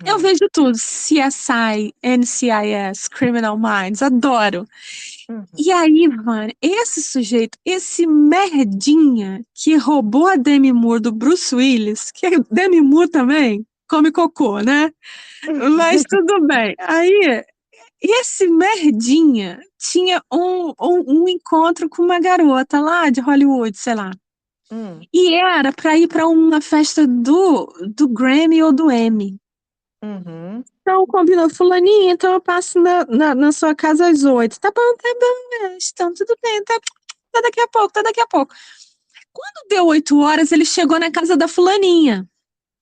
Eu vejo tudo. CSI, NCIS, Criminal Minds, adoro. E aí, Vânia, esse sujeito, esse merdinha que roubou a Demi Moore do Bruce Willis, que é Demi Moore também, come cocô, né? Mas tudo bem. Aí, esse merdinha tinha um encontro com uma garota lá de Hollywood, sei lá. E era para ir para uma festa do Grammy ou do Emmy. Então combinou, fulaninha, então eu passo na sua casa às 8. Tá bom, então tudo bem, tá daqui a pouco, tá daqui a pouco. Quando deu 8 horas, ele chegou na casa da fulaninha.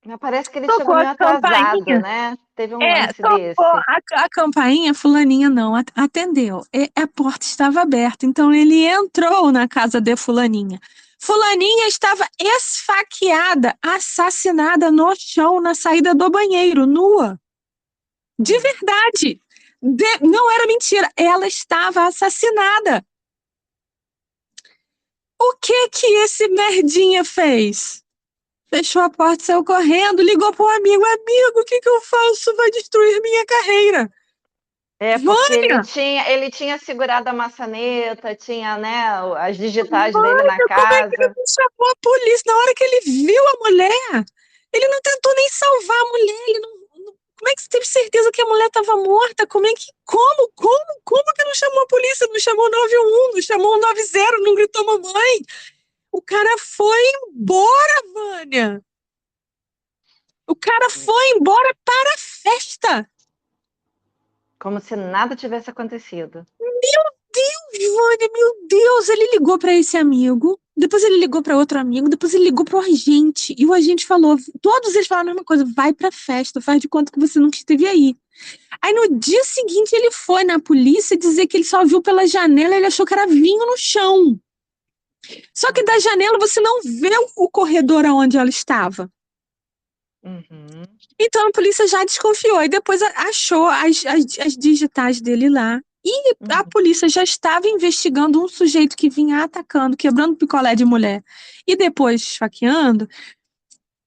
Mas parece que ele Tocou chegou a meio atrasado, campainha. né? Teve um lance Tocou desse. a campainha, fulaninha não atendeu. A porta estava aberta, então ele entrou na casa de fulaninha. Fulaninha estava esfaqueada, assassinada no chão na saída do banheiro, nua. De verdade. Não era mentira. Ela estava assassinada. O que que esse merdinha fez? Fechou a porta, saiu correndo, ligou para o amigo. Amigo, o que que eu faço? Vai destruir minha carreira. Porque Vânia! ele tinha segurado a maçaneta, tinha, né, as digitais dele na Vânia, como é que ele casa. não chamou a polícia? Na hora que ele viu a mulher, ele não tentou nem salvar a mulher. Como é que você teve certeza que a mulher estava morta? Como que não chamou a polícia? Não chamou o 911, não chamou o 90, não gritou mamãe? O cara foi embora, Vânia. O cara foi embora para a festa. Como se nada tivesse acontecido. Meu Deus, Vânia, meu Deus. Ele ligou para esse amigo, depois ele ligou para outro amigo, depois ele ligou para o agente. E o agente falou, todos eles falaram a mesma coisa, vai para a festa, faz de conta que você nunca esteve aí. Aí no dia seguinte ele foi na polícia dizer que ele só viu pela janela, ele achou que era vinho no chão. Só que da janela você não vê o corredor aonde ela estava. Então a polícia já desconfiou e depois achou as digitais dele lá. E a polícia já estava investigando um sujeito que vinha atacando, quebrando picolé de mulher e depois esfaqueando.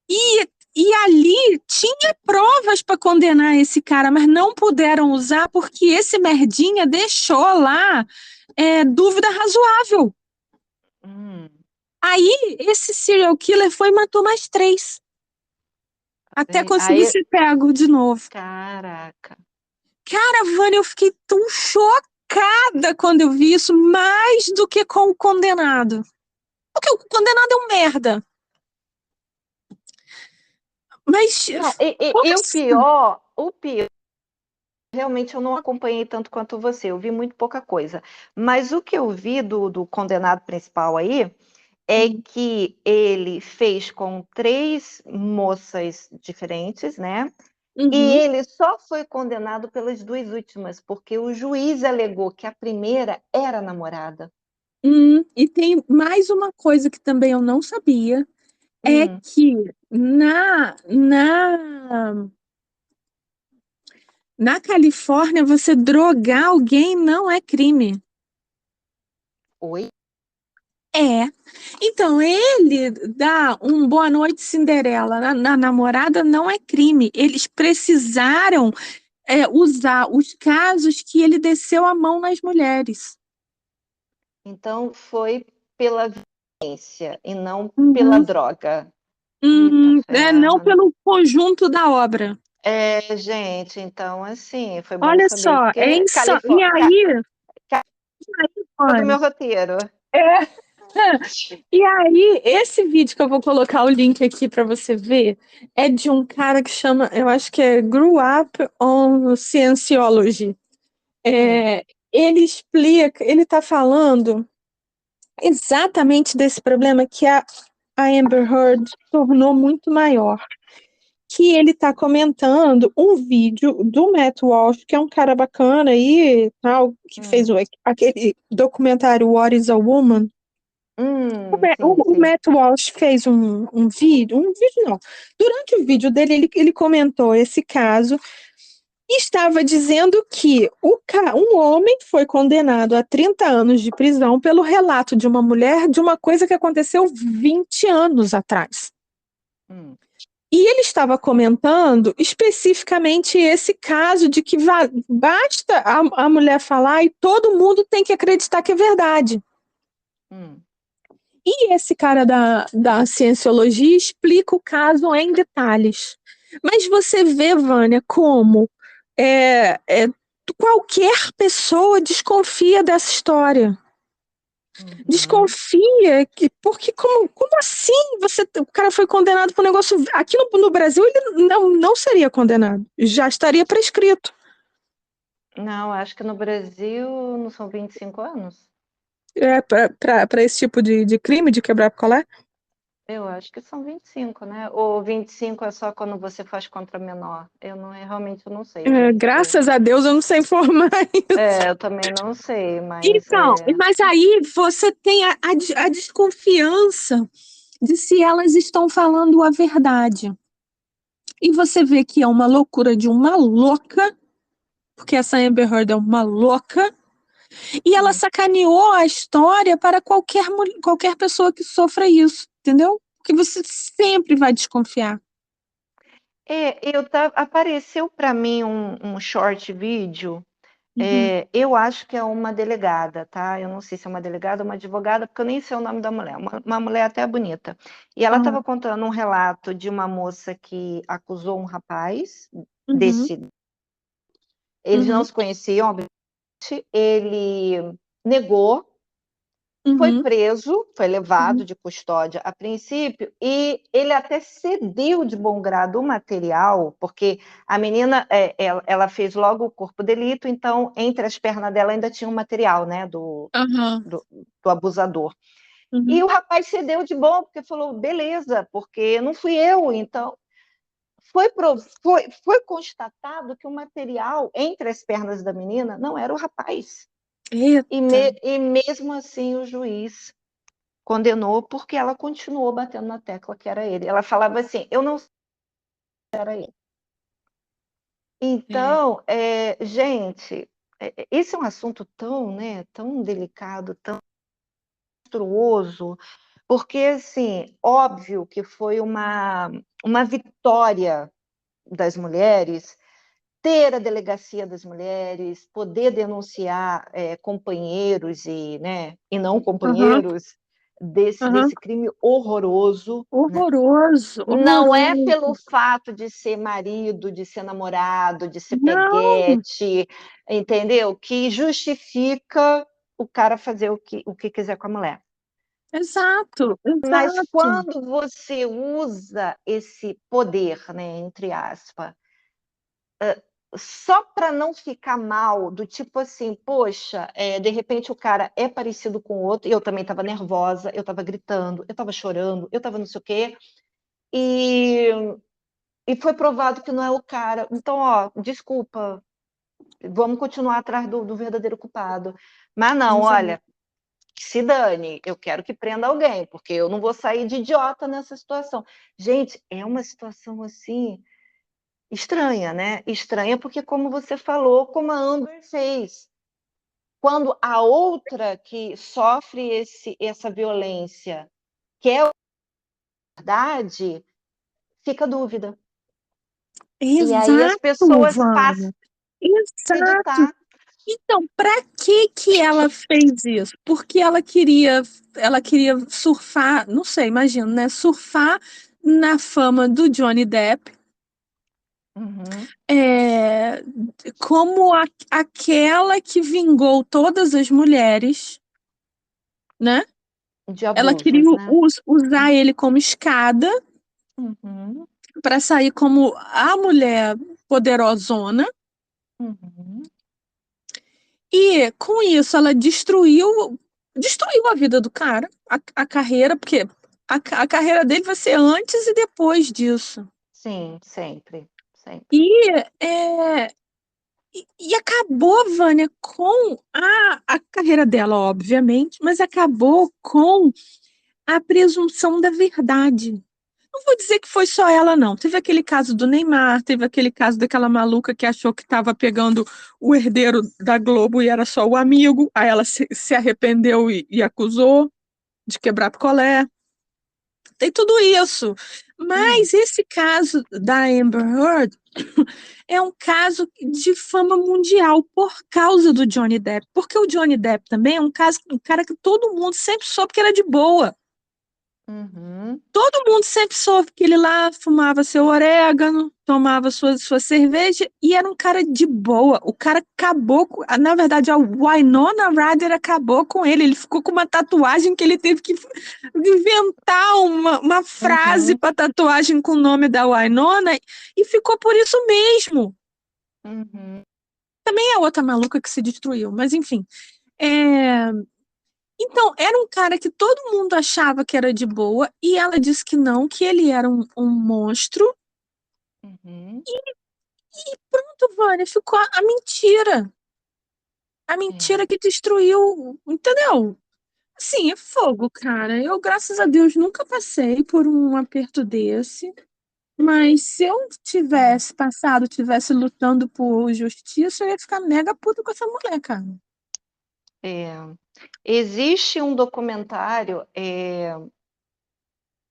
E ali tinha provas para condenar esse cara, mas não puderam usar porque esse merdinha deixou lá dúvida razoável. Aí esse serial killer foi e matou mais 3. Até conseguir ser pego de novo. Caraca. Cara, Vânia, eu fiquei tão chocada quando eu vi isso, mais do que com o condenado. Porque o condenado é um merda. Mas Não, como e assim? o pior, realmente eu não acompanhei tanto quanto você, eu vi muito pouca coisa. Mas o que eu vi do condenado principal aí é que ele fez com 3 moças diferentes, né? E ele só foi condenado pelas 2 últimas, porque o juiz alegou que a primeira era a namorada. E tem mais uma coisa que também eu não sabia, é que na Califórnia você drogar alguém não é crime. Oi? É. Então, ele dá um boa noite Cinderela na namorada não é crime. Eles precisaram usar os casos que ele desceu a mão nas mulheres. Então foi pela violência e não pela droga. Não pelo conjunto da obra. Gente, então assim, foi bom Olha saber, só, porque e aí do Olha, meu roteiro. é. E aí, esse vídeo que eu vou colocar o link aqui para você ver é de um cara que chama, eu acho que é Grew Up on Scientology. Hum, Ele explica, ele está falando exatamente desse problema que a Amber Heard tornou muito maior. Que ele está comentando um vídeo do Matt Walsh, que é um cara bacana aí, tal, que fez hum, aquele documentário What is a Woman? sim, O sim. Matt Walsh fez um vídeo não. Durante o vídeo dele, ele comentou esse caso e estava dizendo que um homem foi condenado a 30 anos de prisão pelo relato de uma mulher de uma coisa que aconteceu 20 anos atrás. Hum, E ele estava comentando especificamente esse caso de que basta a mulher falar e todo mundo tem que acreditar que é verdade. hum. E esse cara da cienciologia explica o caso em detalhes. Mas você vê, Vânia, como é, é, qualquer pessoa desconfia dessa história. Uhum. Desconfia que, porque como assim o cara foi condenado por um negócio. Aqui no Brasil ele não seria condenado, já estaria prescrito. Não, acho que no Brasil não são 25 anos. Para esse tipo de crime, de quebrar picolé? Eu acho que são 25, né? Ou 25 é só quando você faz contra menor. Realmente eu não sei, gente. Graças a Deus eu não sei informar isso. Eu também não sei, mas Então, mas aí você tem a desconfiança de se elas estão falando a verdade. E você vê que é uma loucura de uma louca, porque essa Amber Heard é uma louca, e ela hum. sacaneou a história para qualquer pessoa que sofra isso, entendeu? Porque você sempre vai desconfiar. Apareceu para mim um short vídeo. Uhum, Eu acho que é uma delegada, tá? Eu não sei se é uma delegada ou uma advogada, porque eu nem sei o nome da mulher. Uma mulher até bonita. E ela aham, estava contando um relato de uma moça que acusou um rapaz uhum, desse. Eles não uhum, se conheciam, obviamente. Ele negou. Foi uhum, preso, foi uhum, levado de custódia a princípio, e ele até cedeu de bom grado o material, porque a menina, ela fez logo o corpo de delito, então entre as pernas dela ainda tinha um material, né, aham, do, do abusador. E uhum. o rapaz cedeu de bom, porque falou, beleza, porque não fui eu, então foi constatado que o material entre as pernas da menina não era o rapaz. Eita, E mesmo assim o juiz condenou porque ela continuou batendo na tecla que era ele. Ela falava assim, eu não sei se era ele. é, Então, gente, esse é um assunto tão, né, tão delicado, tão monstruoso, porque, assim, óbvio que foi uma vitória das mulheres ter a delegacia das mulheres, poder denunciar companheiros né, e não aham, companheiros aham. desse crime horroroso, né? Horroroso, Não é pelo horroroso. fato de ser marido, de ser namorado, de ser Não, peguete, entendeu? Que justifica o cara fazer o que quiser com a mulher. exato, Mas exato. quando você usa esse poder, né, entre aspas, só para não ficar mal, do tipo assim, poxa, de repente o cara é parecido com o outro, e eu também estava nervosa, eu estava gritando, eu estava chorando, eu estava não sei o quê, e foi provado que não é o cara. Então, ó, desculpa, vamos continuar atrás do verdadeiro culpado. Mas não, Exato. olha, que se dane, eu quero que prenda alguém, porque eu não vou sair de idiota nessa situação. Gente, é uma situação assim estranha, né? Estranha porque, como você falou, como a Amber fez. Quando a outra que sofre essa violência quer a verdade, fica dúvida. E aí as Exato, pessoas passam Vânia. a Exato. acreditar. Então, para que ela fez isso? Porque ela queria surfar, não sei, imagino, né? Surfar na fama do Johnny Depp Uhum. é, como aquela que vingou todas as mulheres, né? De Ela queria abusos, né? usar ele como escada Uhum. para sair como a mulher poderosona. Uhum. E com isso ela destruiu a vida do cara, a carreira, porque a carreira dele vai ser antes e depois disso. Sim, sempre, sempre. E, é, e acabou, Vânia, com a carreira dela, obviamente, mas acabou com a presunção da verdade. Não vou dizer que foi só ela, não. Teve aquele caso do Neymar, teve aquele caso daquela maluca que achou que estava pegando o herdeiro da Globo e era só o amigo. Aí ela se arrependeu e acusou de quebrar picolé. Tem tudo isso. Hum. Mas esse caso da Amber Heard é um caso de fama mundial por causa do Johnny Depp. Porque o Johnny Depp também é um cara que todo mundo sempre soube que era de boa. Uhum. Todo mundo sempre soube que ele lá fumava seu orégano, tomava sua cerveja e era um cara de boa. O cara acabou com. Na verdade, a Winona Ryder acabou com ele. Ele ficou com uma tatuagem que ele teve que inventar uma frase Uhum. para tatuagem com o nome da Winona e ficou por isso mesmo. Uhum. Também é outra maluca que se destruiu, mas enfim. É, então, era um cara que todo mundo achava que era de boa, e ela disse que não, que ele era um monstro. Uhum. Pronto, Vânia, ficou a mentira. A É. mentira que destruiu, entendeu? Assim, é fogo, cara. Eu, graças a Deus, nunca passei por um aperto desse. Mas se eu É. tivesse passado, tivesse lutando por justiça, eu ia ficar mega puta com essa mulher, cara. É. Existe um documentário,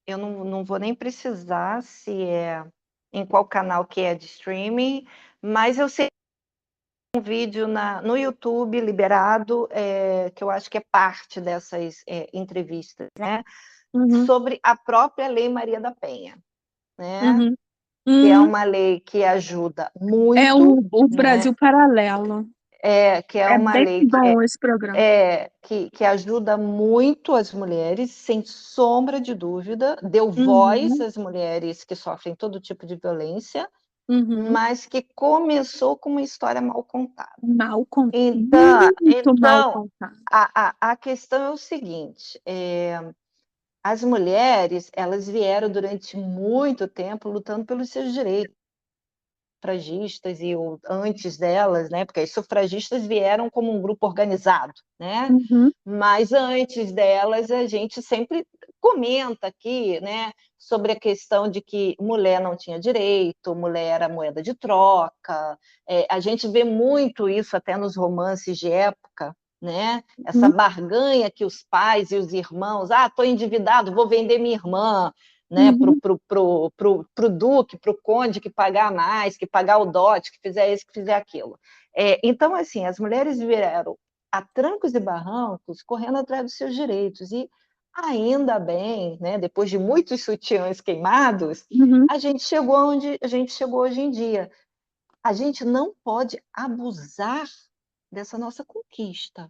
eu não vou nem precisar se é em qual canal que é de streaming, mas eu sei um vídeo no YouTube liberado, que eu acho que é parte dessas entrevistas, né? Uhum, Sobre a própria Lei Maria da Penha, né? uhum, Que é uhum. uma lei que ajuda É muito, o né? Brasil Paralelo. Que é É uma bem lei bom esse programa. que ajuda muito as mulheres, sem sombra de dúvida, deu voz Uhum, às mulheres que sofrem todo tipo de violência, uhum. mas que começou com uma história mal contada. Então, Muito mal então contado. a questão é o seguinte: as mulheres elas vieram durante muito tempo lutando pelos seus direitos sufragistas e antes delas, né? Porque as sufragistas vieram como um grupo organizado, né? Uhum, Mas antes delas a gente sempre comenta aqui, né? Sobre a questão de que mulher não tinha direito, mulher era moeda de troca. A gente vê muito isso até nos romances de época, né? Essa uhum, barganha que os pais e os irmãos, estou endividado, vou vender minha irmã, né, uhum, pro duque, pro conde que pagar mais, que pagar o dote, que fizer isso, que fizer aquilo. Então, assim, as mulheres vieram a trancos e barrancos correndo atrás dos seus direitos e ainda bem, né, depois de muitos sutiãs queimados, uhum. a gente chegou onde a gente chegou hoje em dia. A gente não pode abusar dessa nossa conquista.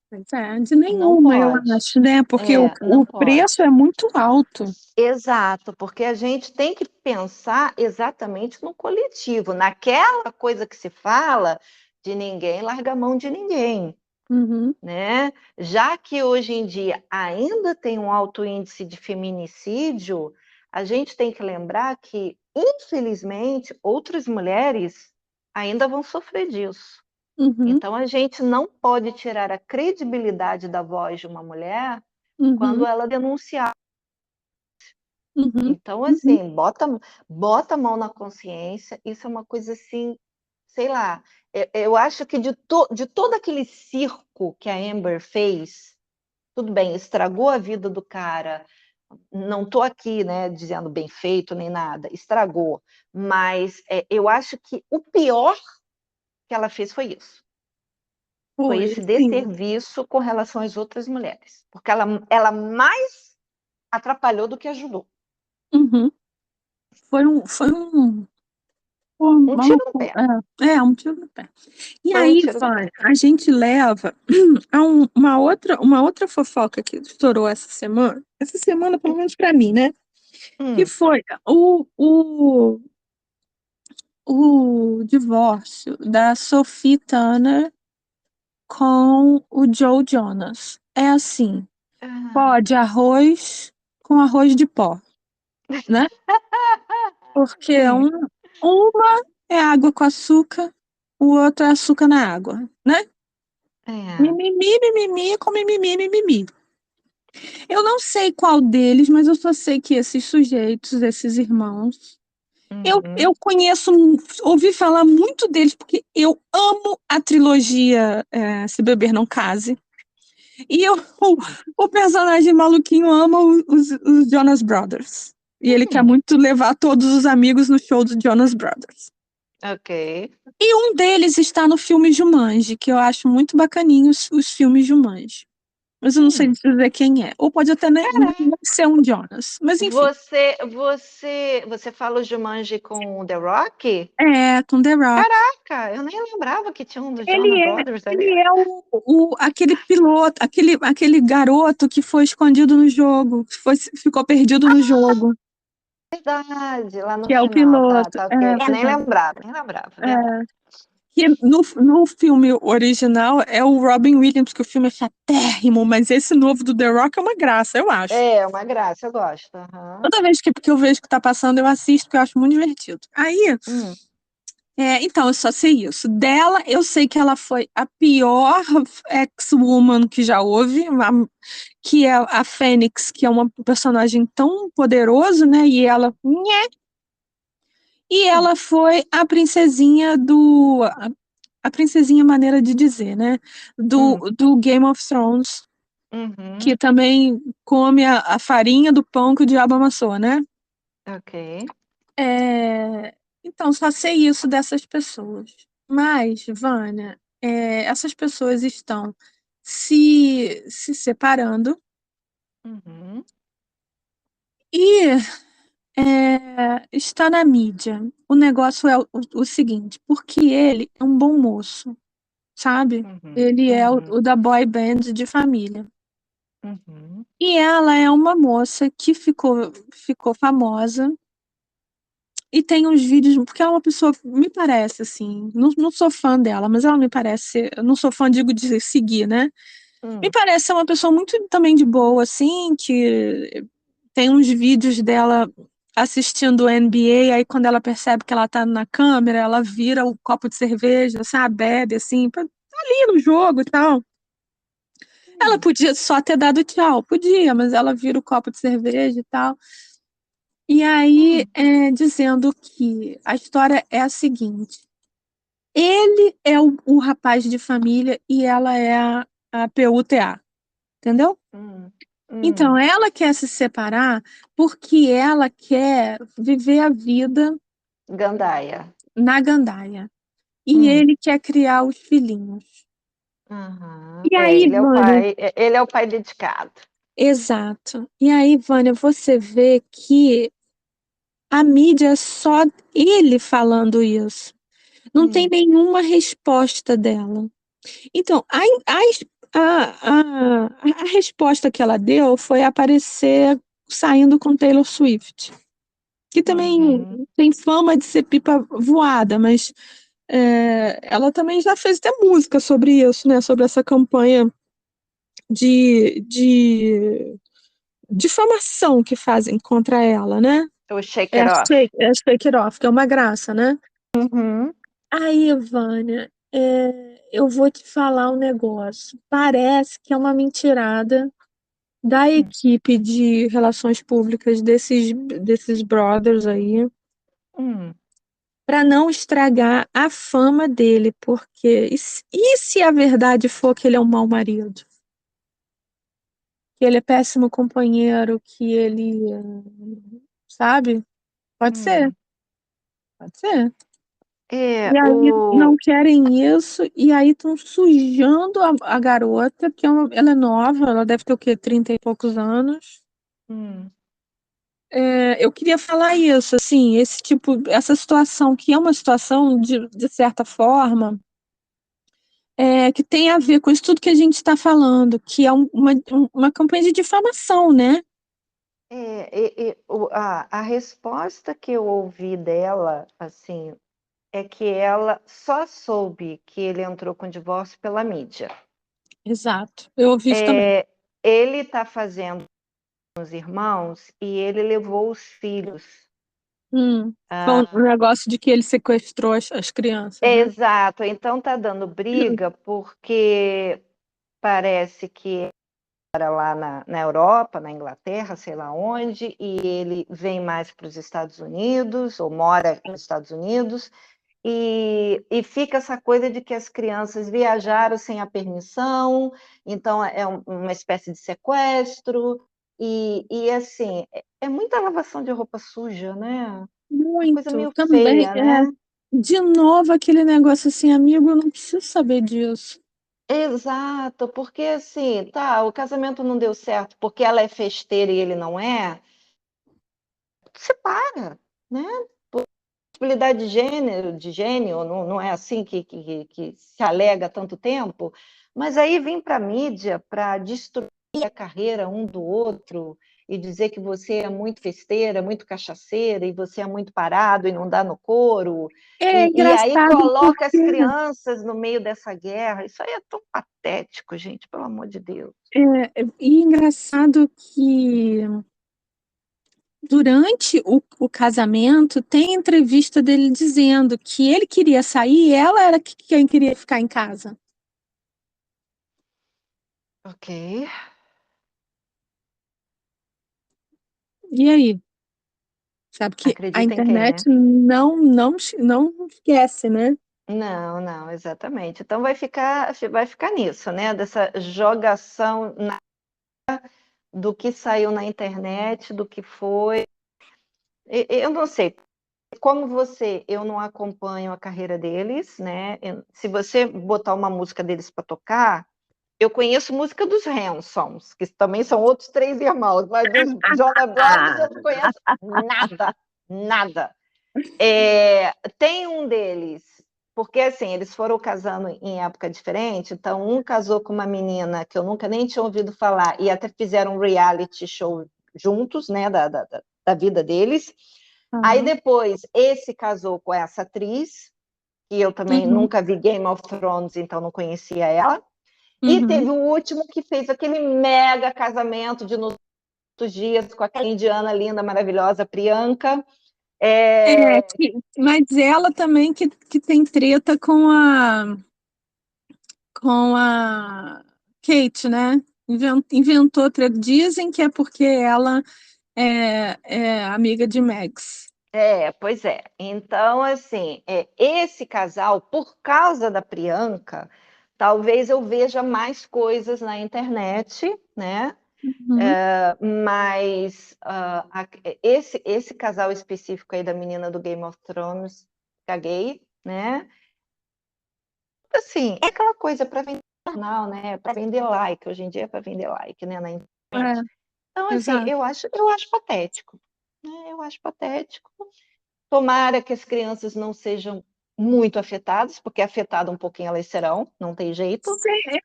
Pois é, de Não nenhuma, eu pode. acho, né? Porque Não o preço pode. é muito alto. Exato, porque a gente tem que pensar exatamente no coletivo, naquela coisa que se fala de ninguém larga a mão de ninguém, Uhum, né? Já que hoje em dia ainda tem um alto índice de feminicídio, a gente tem que lembrar que, infelizmente, outras mulheres ainda vão sofrer disso. uhum, Então, a gente não pode tirar a credibilidade da voz de uma mulher quando uhum, ela denunciar. uhum, Então, uhum, assim, bota a mão na consciência, isso é uma coisa assim, sei lá, eu acho que de todo aquele circo que a Amber fez, tudo bem, estragou a vida do cara, não estou aqui, né, dizendo bem feito nem nada, estragou, mas eu acho que o pior que ela fez foi isso, foi Foi, esse sim. desserviço com relação às outras mulheres, porque ela mais atrapalhou do que ajudou. Uhum. Foi um Pô, Um tiro no maluco, pé. um tiro no pé. E Foi um aí, tiro no Vânia, pé. a gente leva a uma outra fofoca que estourou essa semana, pelo menos para mim, né? Que Hum. foi o divórcio da Sophie Turner com o Joe Jonas. É assim, pó Ah. de arroz com arroz de pó, né? Porque Sim. uma é água com açúcar, o outro é açúcar na água, né? É. Mimimi, mimimi, com mimimi, mimimi. Eu não sei qual deles, mas eu só sei que esses sujeitos, esses irmãos, eu Uhum. conheço, ouvi falar muito deles, porque eu amo a trilogia Se Beber Não Case. E o personagem maluquinho ama os Jonas Brothers. E ele quer muito levar todos os amigos no show dos Jonas Brothers. Ok. E um deles está no filme Jumanji, que eu acho muito bacaninho os filmes Jumanji. Mas eu não sei Hum. dizer quem é. Ou pode até nem ser um Jonas. Mas enfim. Você fala o Jumanji com o The Rock? É, com The Rock. Cara, eu nem lembrava que tinha um dos Jonas Ele é, Brothers ali. ele é aquele piloto, aquele garoto que foi escondido no jogo, ficou perdido no jogo, Verdade, lá no que é o final, tá, piloto. tá ok. É, nem lembrava, verdade. Que no filme original é o Robin Williams, que o filme é chatérrimo, mas esse novo do The Rock é uma graça, eu acho. É, uma graça, eu gosto. Aham. Toda vez que eu vejo que tá passando, eu assisto, porque eu acho muito divertido. Aí, Hum. então, eu só sei isso. Dela, eu sei que ela foi a pior ex-woman que já houve, que é a Fênix, que é uma personagem tão poderoso, né? E ela, nhé. E Hum. ela foi a princesinha maneira de dizer, né? Hum. Do Game of Thrones, que Uhum. também come a farinha do pão que o diabo amassou, né? Ok. Então, só sei isso dessas pessoas. Mas, Vânia, essas pessoas estão se separando Uhum. e está na mídia. O negócio é o seguinte, porque ele é um bom moço, sabe? Uhum. Ele é Uhum. o da boy band de família. Uhum. E ela é uma moça que ficou famosa e tem uns vídeos, porque ela é uma pessoa, me parece assim, não sou fã dela, mas ela me parece, eu não sou fã, digo, de seguir, né? Me Hum. parece ser uma pessoa muito também de boa, assim, que tem uns vídeos dela assistindo o NBA, aí quando ela percebe que ela tá na câmera, ela vira o copo de cerveja, sabe, bebe, assim, tá ali no jogo e tal. Ela Hum. podia só ter dado tchau, podia, mas ela vira o copo de cerveja e tal. E aí, Hum. dizendo que a história é a seguinte: ele é o rapaz de família e ela é a PUTA, entendeu? Hum. Então, Hum. ela quer se separar porque ela quer viver a vida Gandaia. na gandaia. E Hum. ele quer criar os filhinhos. Aham. E É, aí, Vânia, ele é o pai dedicado. exato. E aí, Vânia, você vê que a mídia é só ele falando isso. Não tem Hum. nenhuma resposta dela. Então, a resposta que ela deu foi aparecer saindo com Taylor Swift, que também Uhum. tem fama de ser pipa voada, mas ela também já fez até música sobre isso, né? Sobre essa campanha de difamação que fazem contra ela, né? O Shake It Off. É a Shake It Off, que é uma graça, né? Uhum. Aí, Vânia, eu vou te falar um negócio. Parece que é uma mentirada da equipe de relações públicas desses brothers aí, Hum. para não estragar a fama dele, porque e se a verdade for que ele é um mau marido? Que ele é péssimo companheiro, que ele, sabe? Pode ser, Hum. pode ser. É, E aí não querem isso, e aí estão sujando a garota, que ela é nova, ela deve ter o quê? 30 e poucos anos. Hum. eu queria falar isso, assim, essa situação que é uma situação de certa forma, que tem a ver com isso tudo que a gente está falando, que é uma campanha de difamação, né? A resposta que eu ouvi dela, assim, é que ela só soube que ele entrou com divórcio pela mídia. Exato, eu ouvi isso também. Ele está fazendo os irmãos e ele levou os filhos. Foi um negócio de que ele sequestrou as crianças, né? Exato, então tá dando briga porque parece que era lá na Europa, na Inglaterra, sei lá onde, e ele vem mais para os Estados Unidos, ou mora nos Estados Unidos, e fica essa coisa de que as crianças viajaram sem a permissão, então é uma espécie de sequestro, e assim, é muita lavação de roupa suja, né? Uma coisa Muito, meio também. feia, né? De novo aquele negócio assim, amigo, eu não preciso saber disso. Exato, porque assim, tá, o casamento não deu certo porque ela é festeira e ele não é, separa, né? Possibilidade de gênio, não é assim que se alega há tanto tempo, mas aí vem para a mídia para destruir a carreira um do outro e dizer que você é muito festeira, muito cachaceira, e você é muito parado e não dá no couro, É e aí engraçado coloca as porque crianças no meio dessa guerra. Isso aí é tão patético, gente, pelo amor de Deus. e engraçado que durante o casamento tem entrevista dele dizendo que ele queria sair e ela era quem queria ficar em casa. Ok. E aí? Sabe que a Acredita em quem, internet né? não esquece, né? Não, exatamente. Então vai ficar nisso, né? Dessa jogação do que saiu na internet, do que foi. Eu não sei, como você, eu não acompanho a carreira deles, né? Se você botar uma música deles para tocar, eu conheço música dos Hansons, que também são outros três irmãos, mas dos Jonas Brothers eu não conheço nada, nada. Tem um deles, porque assim, eles foram casando em época diferente, então um casou com uma menina que eu nunca nem tinha ouvido falar, e até fizeram um reality show juntos, né, da vida deles. Aí Uhum. depois, esse casou com essa atriz, que eu também Uhum. nunca vi Game of Thrones, então não conhecia ela. E Uhum. teve o último que fez aquele mega casamento de nos dias com aquela indiana linda, maravilhosa, Priyanka. Mas ela também que tem treta com a Kate, né? Inventou treta. Dizem que é porque ela é amiga de Max. Pois é. Então, assim, esse casal, por causa da Priyanka, talvez eu veja mais coisas na internet, né? Uhum. Mas esse casal específico aí da menina do Game of Thrones, caguei, né? Assim, é aquela coisa para vender jornal, né? Para vender like. Hoje em dia é para vender like, né? Na internet. Então, assim, Exato. eu acho patético, né? Eu acho patético. Tomara que as crianças não sejam muito afetadas, porque afetada um pouquinho elas serão, não tem jeito.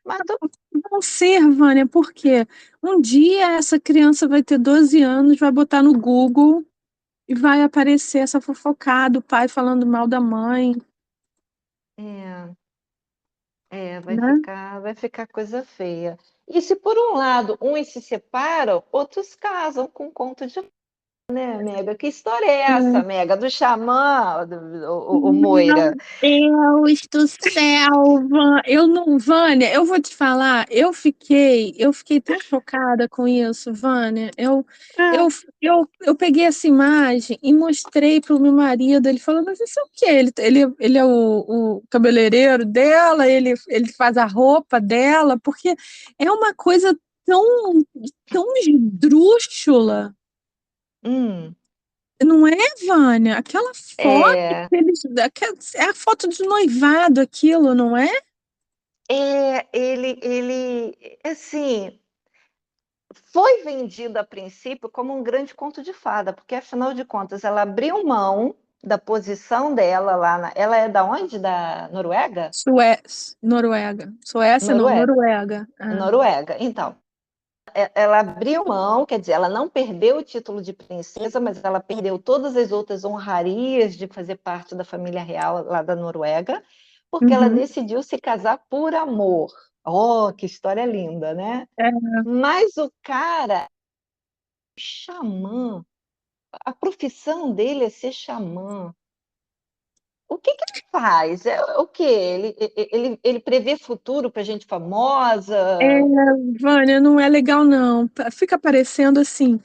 Mas Vão ser, Vânia, porque um dia essa criança vai ter 12 anos, vai botar no Google e vai aparecer essa fofocada, o pai falando mal da mãe, é, vai né? ficar coisa feia. E se por um lado uns se separam, outros casam com conto de né, Mega? Que história é essa, Mega? Do xamã, o Meu Moira? Deus do céu, Vânia, eu vou te falar, eu fiquei tão chocada com isso, Vânia. Eu, eu peguei essa imagem e mostrei para o meu marido, ele falou, mas isso é o quê? Ele é o cabeleireiro dela, ele faz a roupa dela, porque é uma coisa tão esdrúxula. Hum, Não é, Vânia? Aquela foto é, é a foto de noivado, aquilo, não é? ele, assim, foi vendida a princípio como um grande conto de fada, porque afinal de contas ela abriu mão da posição dela lá ela é da onde? Da Noruega? Noruega. Suécia não, Noruega. Noruega. Noruega. Então, ela abriu mão, quer dizer, ela não perdeu o título de princesa, mas ela perdeu todas as outras honrarias de fazer parte da família real lá da Noruega, porque ela decidiu se casar por amor. Oh, que história linda, né? É. Mas o cara, xamã, a profissão dele é ser xamã. O que que ele faz? O que? Ele prevê futuro para gente famosa? Vânia, não é legal não. Fica parecendo assim,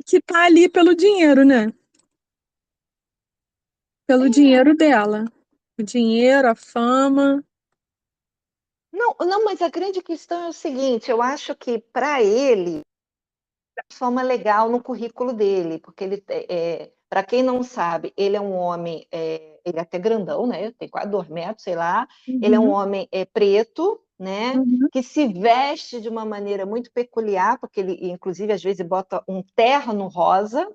que tá ali pelo dinheiro, né? Pelo dinheiro dela. O dinheiro, a fama. Não, não, mas a grande questão é o seguinte: eu acho que para ele forma legal no currículo dele, porque ele, para quem não sabe, ele é um homem, ele é até grandão, né? Tem quase 2 metros, sei lá. Ele é um Uhum, homem preto, né? uhum, Que se veste de uma maneira muito peculiar, porque ele, inclusive, às vezes bota um terno rosa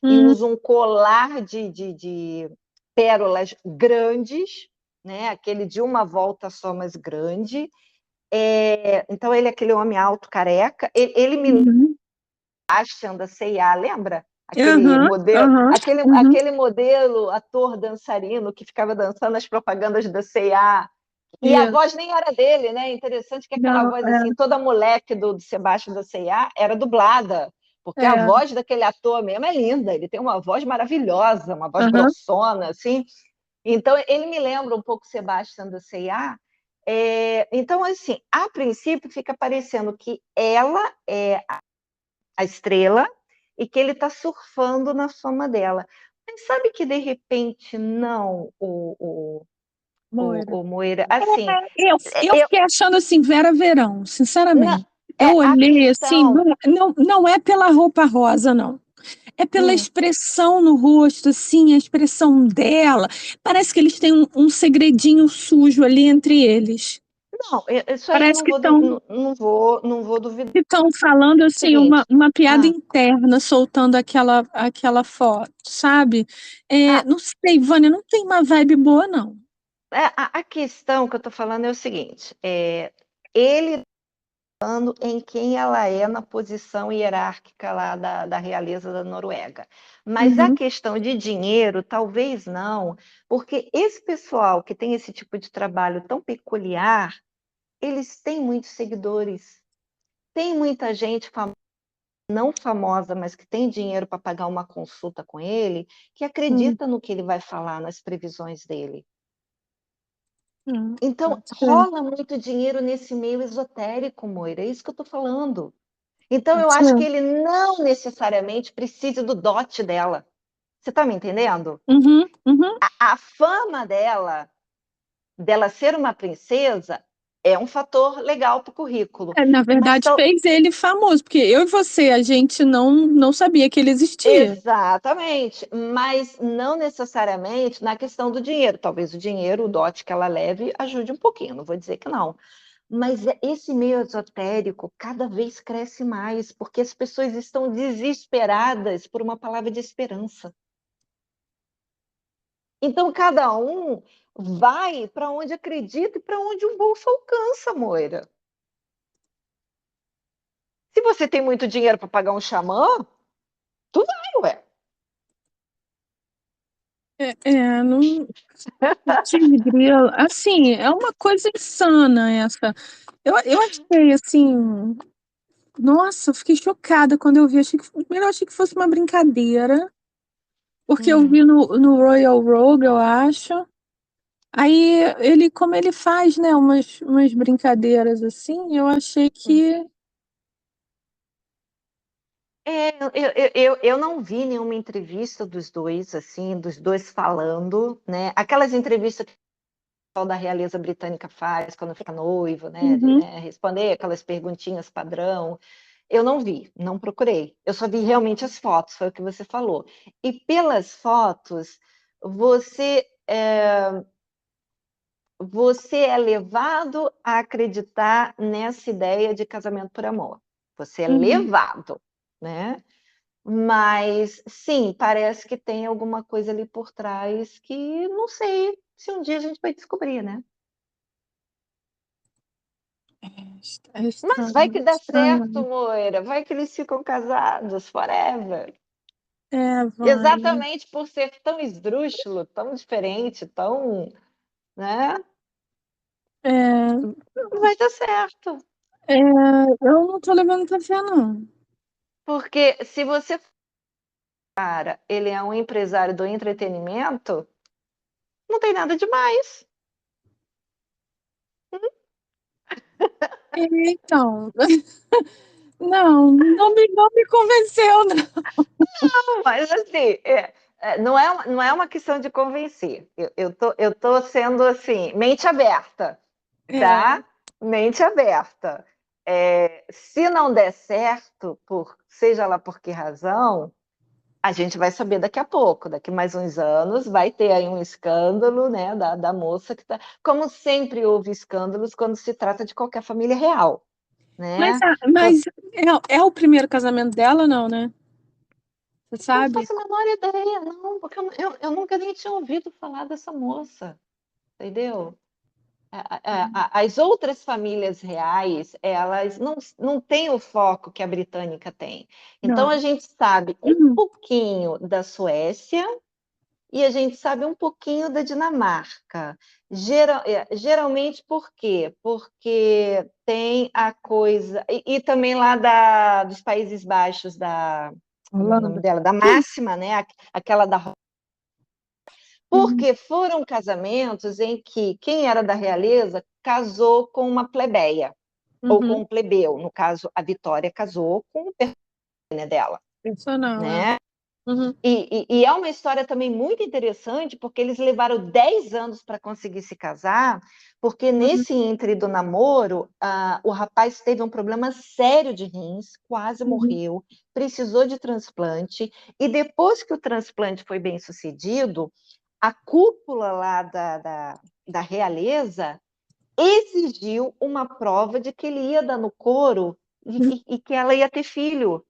e uhum, usa um colar de pérolas grandes, né? Aquele de uma volta só, mas grande. Então, ele é aquele homem alto, careca. Ele me uhum. Sebastian da C&A, lembra? Aham, aham, uhum. Aquele modelo, ator dançarino que ficava dançando as propagandas da C&A. E a Isso. voz nem era dele, né? Interessante que aquela Não, voz assim, toda moleque do Sebastian da C&A era dublada, porque a é, voz daquele ator mesmo é linda, ele tem uma voz maravilhosa, uma voz aham, grossona, assim. Então, ele me lembra um pouco o Sebastian da C&A. Então, assim, a princípio fica parecendo que ela é a estrela e que ele está surfando na fama dela. Mas sabe que de repente não, Moira. o Moeira, assim, Eu eu, fiquei achando assim, Vera Verão, não, sinceramente. Eu a olhei assim, questão. não é pela roupa rosa, não. É pela Hum, expressão no rosto, assim, a expressão dela. Parece que eles têm um segredinho sujo ali entre eles. não, isso aí eu Parece não vou, não vou duvidar. que estão falando É o assim, seguinte, uma piada ah, interna, soltando aquela foto, sabe? ah, Não sei, Vânia, não tem uma vibe boa, não. a questão que eu estou falando é o seguinte: ele falando em quem ela é na posição hierárquica lá da realeza da Noruega. Mas a Uhum, questão de dinheiro, talvez não, porque esse pessoal que tem esse tipo de trabalho tão peculiar, eles têm muitos seguidores. Tem muita gente não famosa, mas que tem dinheiro para pagar uma consulta com ele, que uhum, acredita no que ele vai falar, nas previsões dele. Então, pode ser, rola muito dinheiro nesse meio esotérico, Moira, é isso que eu estou falando. Então, eu pode acho que ser. ele não necessariamente precisa do dote dela. Você está me entendendo? Uhum, uhum. A fama dela ser uma princesa, é um fator legal para o currículo. Na Mas verdade, fez ele famoso, porque eu e você, a gente não sabia que ele existia. exatamente, mas não necessariamente na questão do dinheiro. Talvez o dinheiro, o dote que ela leve, ajude um pouquinho, não vou dizer que não. Mas esse meio esotérico cada vez cresce mais, porque as pessoas estão desesperadas por uma palavra de esperança. Então, cada um vai para onde acredita e para onde o bolso alcança, Moira. Se você tem muito dinheiro para pagar um xamã, tu vai, ué. Não. Putz, grilo. Assim, é uma coisa insana essa. Eu achei assim. Nossa, eu fiquei chocada quando eu vi. Primeiro eu achei que fosse uma brincadeira, porque eu Hum, vi no Royal Rogue, eu acho. Aí como ele faz, né, umas brincadeiras assim, eu achei hum. que. Eu não vi nenhuma entrevista dos dois, assim, dos dois falando, né? Aquelas entrevistas que o pessoal da realeza britânica faz quando fica noivo, né? De, Uhum, né, responder aquelas perguntinhas padrão. Eu não vi, não procurei. Eu só vi realmente as fotos, foi o que você falou. E pelas fotos, você você é levado a acreditar nessa ideia de casamento por amor. você é levado, né? Mas, sim, parece que tem alguma coisa ali por trás que não sei se um dia a gente vai descobrir, né? É Mas vai estranho, que dá certo, estranho. Moira, vai que eles ficam casados forever. Vai. Exatamente por ser tão esdrúxulo, tão diferente, tão, né? É, Vai dar certo. eu não tô levando muita fé, não. Porque se você, cara, ele é um empresário do entretenimento, não tem nada demais. Então, não me convenceu, não. Mas assim, não é uma questão de convencer. Eu tô sendo assim, mente aberta, É, tá? Mente aberta. Se não der certo, seja lá por que razão, a gente vai saber daqui a pouco, daqui mais uns anos, vai ter aí um escândalo, né, da moça que tá. Como sempre houve escândalos quando se trata de qualquer família real, mas, né? mas é o primeiro casamento dela, não, né? Você Não sabe? faço a menor ideia, não, porque eu nunca nem tinha ouvido falar dessa moça, entendeu? As outras famílias reais, elas não têm o foco que a britânica tem. Então, Não. a gente sabe um pouquinho da Suécia e a gente sabe um pouquinho da Dinamarca. Geralmente, por quê? Porque tem a coisa... E também lá dos Países Baixos, como é o nome Holanda. dela? Da Máxima, né? Aquela da... Uhum, Porque foram casamentos em que quem era da realeza casou com uma plebeia, ou com uhum. um plebeu. No caso, a Vitória casou com o personagem dela, Personal, é. né? Uhum, E é uma história também muito interessante, porque eles levaram 10 anos para conseguir se casar, porque uhum, nesse entre do namoro, o rapaz teve um problema sério de rins, quase uhum, morreu, precisou de transplante, e depois que o transplante foi bem sucedido, a cúpula lá da realeza exigiu uma prova de que ele ia dar no couro uhum. e que ela ia ter filho,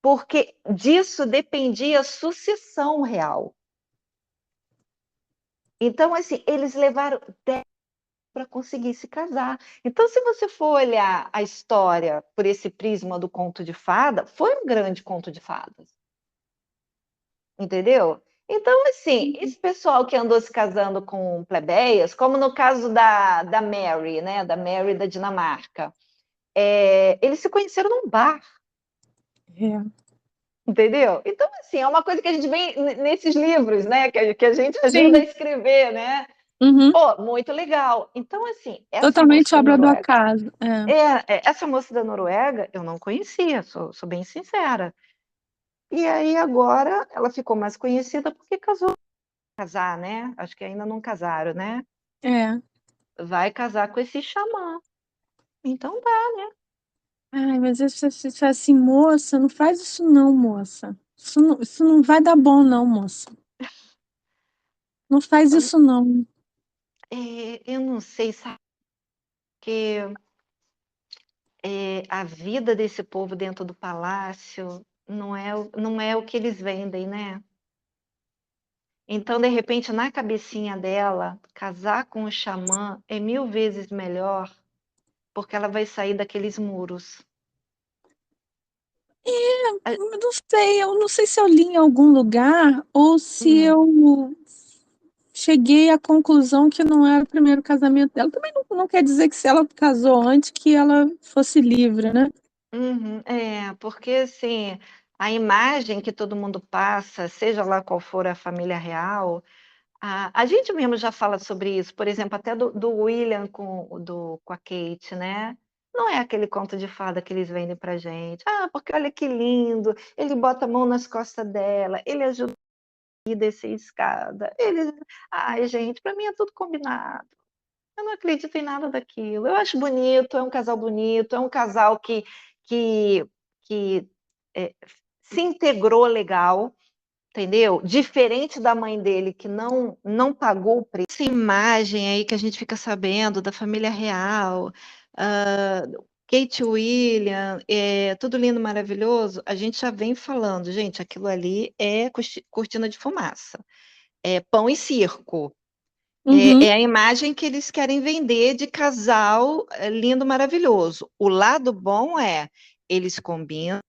porque disso dependia a sucessão real. Então, assim, eles levaram 10 para conseguir se casar. Então, se você for olhar a história por esse prisma do conto de fada, foi um grande conto de fadas. Entendeu? Então, assim, esse pessoal que andou se casando com plebeias, como no caso da Mary, né? Da Mary da Dinamarca, eles se conheceram num bar. É. Entendeu? Então, assim, é uma coisa que a gente vê nesses livros, né? Que a gente ajuda a Sim. escrever, né? Uhum. Pô, muito legal. Então, assim, essa moça Totalmente da obra do Noruega, acaso. É. essa moça da Noruega, eu não conhecia, sou bem sincera. E aí agora ela ficou mais conhecida porque casar, né? Acho que ainda não casaram, né? É. Vai casar com esse xamã. Então tá. Ai, mas você fala assim, moça, não faz isso não, moça. Isso não vai dar bom, não, moça. Não faz isso não. Eu não sei, sabe? Que a vida desse povo dentro do palácio não é o que eles vendem, né? Então, de repente, na cabecinha dela, casar com o xamã é 1000 vezes melhor, porque ela vai sair daqueles muros. A- Eu não sei se eu li em algum lugar ou se Hum, eu cheguei à conclusão que não era o primeiro casamento dela. Também não quer dizer que se ela casou antes que ela fosse livre, né? porque assim, a imagem que todo mundo passa, seja lá qual for a família real, a gente mesmo já fala sobre isso, por exemplo, até do William com a Kate, né? Não é aquele conto de fada que eles vendem pra gente. Ah, porque olha que lindo, ele bota a mão nas costas dela, ele ajuda a descer a escada. Ai, gente, pra mim é tudo combinado. Eu não acredito em nada daquilo. Eu acho bonito, é um casal bonito, é um casal que, que se integrou legal, entendeu? Diferente da mãe dele, que não pagou o preço. Essa imagem aí que a gente fica sabendo da família real, Kate Williams, Tudo Lindo, Maravilhoso, a gente já vem falando, gente, aquilo ali é cortina de fumaça, é pão e circo. Uhum. É a imagem que eles querem vender de casal lindo, maravilhoso. O lado bom é eles combinam,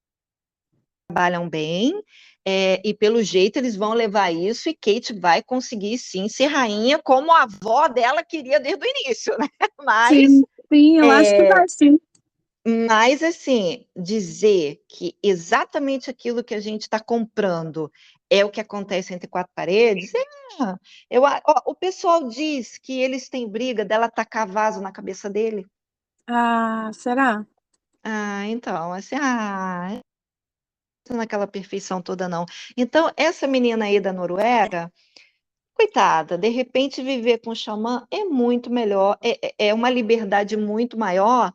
trabalham bem, e pelo jeito eles vão levar isso e Kate vai conseguir sim ser rainha como a avó dela queria desde o início, né? Sim, sim, eu acho que É, vai, sim. mas assim, dizer que exatamente aquilo que a gente está comprando é o que acontece entre quatro paredes, o pessoal diz que eles têm briga dela tacar vaso na cabeça dele. Ah, será? Então, assim, naquela perfeição toda, não. Então, essa menina aí da Noruega, coitada, de repente viver com o xamã é muito melhor, é uma liberdade muito maior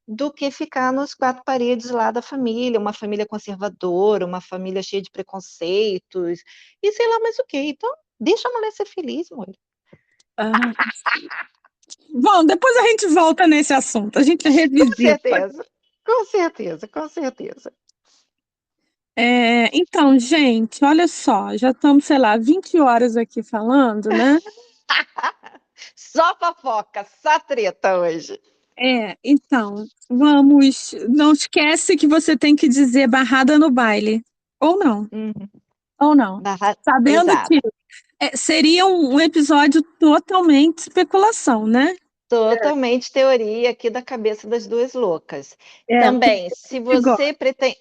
do que ficar nos quatro paredes lá da família, uma família conservadora, uma família cheia de preconceitos, e sei lá mais o quê. Então, deixa a mulher ser feliz, mulher. Ah. Bom, depois a gente volta nesse assunto, a gente Com revisita. certeza, com certeza, com certeza. Então, gente, olha só, já estamos, sei lá, 20 horas aqui falando, né? Só fofoca, só treta hoje. Então, vamos. Não esquece que você tem que dizer barrada no baile. Ou não, Uhum. ou não. Sabendo que Exato. seria um episódio totalmente especulação, né? Totalmente teoria aqui da cabeça das duas loucas. Porque Também, igual,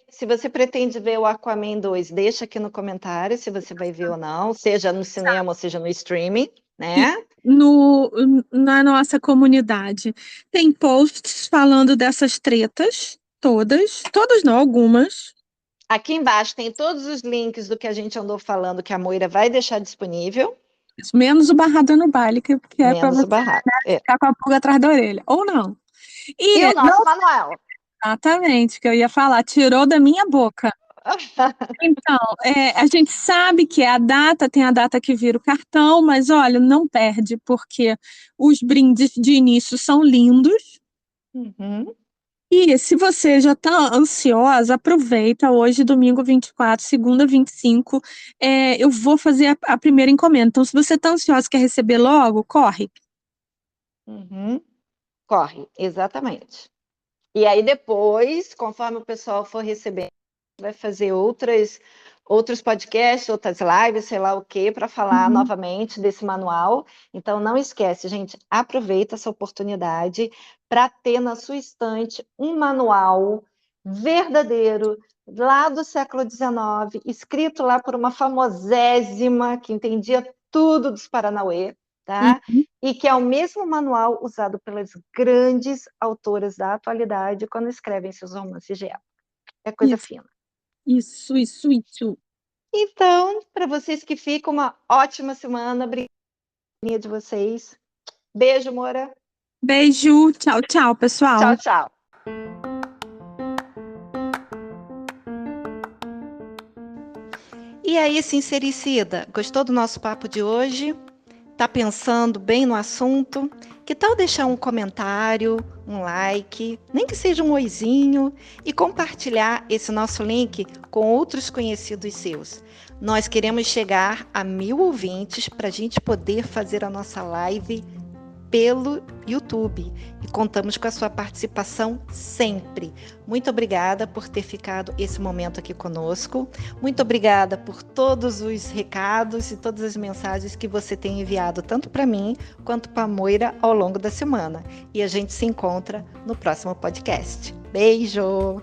se você pretende ver o Aquaman 2, deixa aqui no comentário se você vai ver ou não, seja no cinema ou seja no streaming, e né? no, na nossa comunidade tem posts falando dessas tretas, todas não, algumas. Aqui embaixo tem todos os links do que a gente andou falando que a Moira vai deixar disponível, Menos o barrada no baile, que é para menos o você barraco. ficar com a pulga atrás da orelha. Ou não. E E o nosso Manuel? exatamente, que eu ia falar, tirou da minha boca. Então, a gente sabe que a data, tem a data que vira o cartão, mas olha, não perde, porque os brindes de início são lindos. Uhum. E se você já está ansiosa, aproveita hoje, domingo 24, segunda 25, eu vou fazer a primeira encomenda. Então, se você está ansiosa e quer receber logo, corre. Uhum. Corre, exatamente. E aí depois, conforme o pessoal for recebendo, vai fazer outros podcasts, outras lives, sei lá o quê, para falar Uhum. novamente desse manual. Então não esquece, gente, aproveita essa oportunidade para ter na sua estante um manual verdadeiro lá do século XIX, escrito lá por uma famosésima que entendia tudo dos Paranauê, tá? Uhum. E que é o mesmo manual usado pelas grandes autoras da atualidade quando escrevem seus romances de época. É coisa Isso, fina. isso. Então, para vocês que ficam, uma ótima semana. Obrigada de vocês. Beijo, Moura. Beijo, tchau, tchau, Tchau, pessoal. tchau. E aí, sincericida, gostou do nosso papo de hoje? Tá pensando bem no assunto? Que tal deixar um comentário, um like, nem que seja um oizinho, e compartilhar esse nosso link com outros conhecidos seus? Nós queremos chegar a 1000 ouvintes para a gente poder fazer a nossa live pelo YouTube e contamos com a sua participação sempre. Muito obrigada por ter ficado esse momento aqui conosco. Muito obrigada por todos os recados e todas as mensagens que você tem enviado tanto para mim quanto para a Moira ao longo da semana. E a gente se encontra no próximo podcast. Beijo!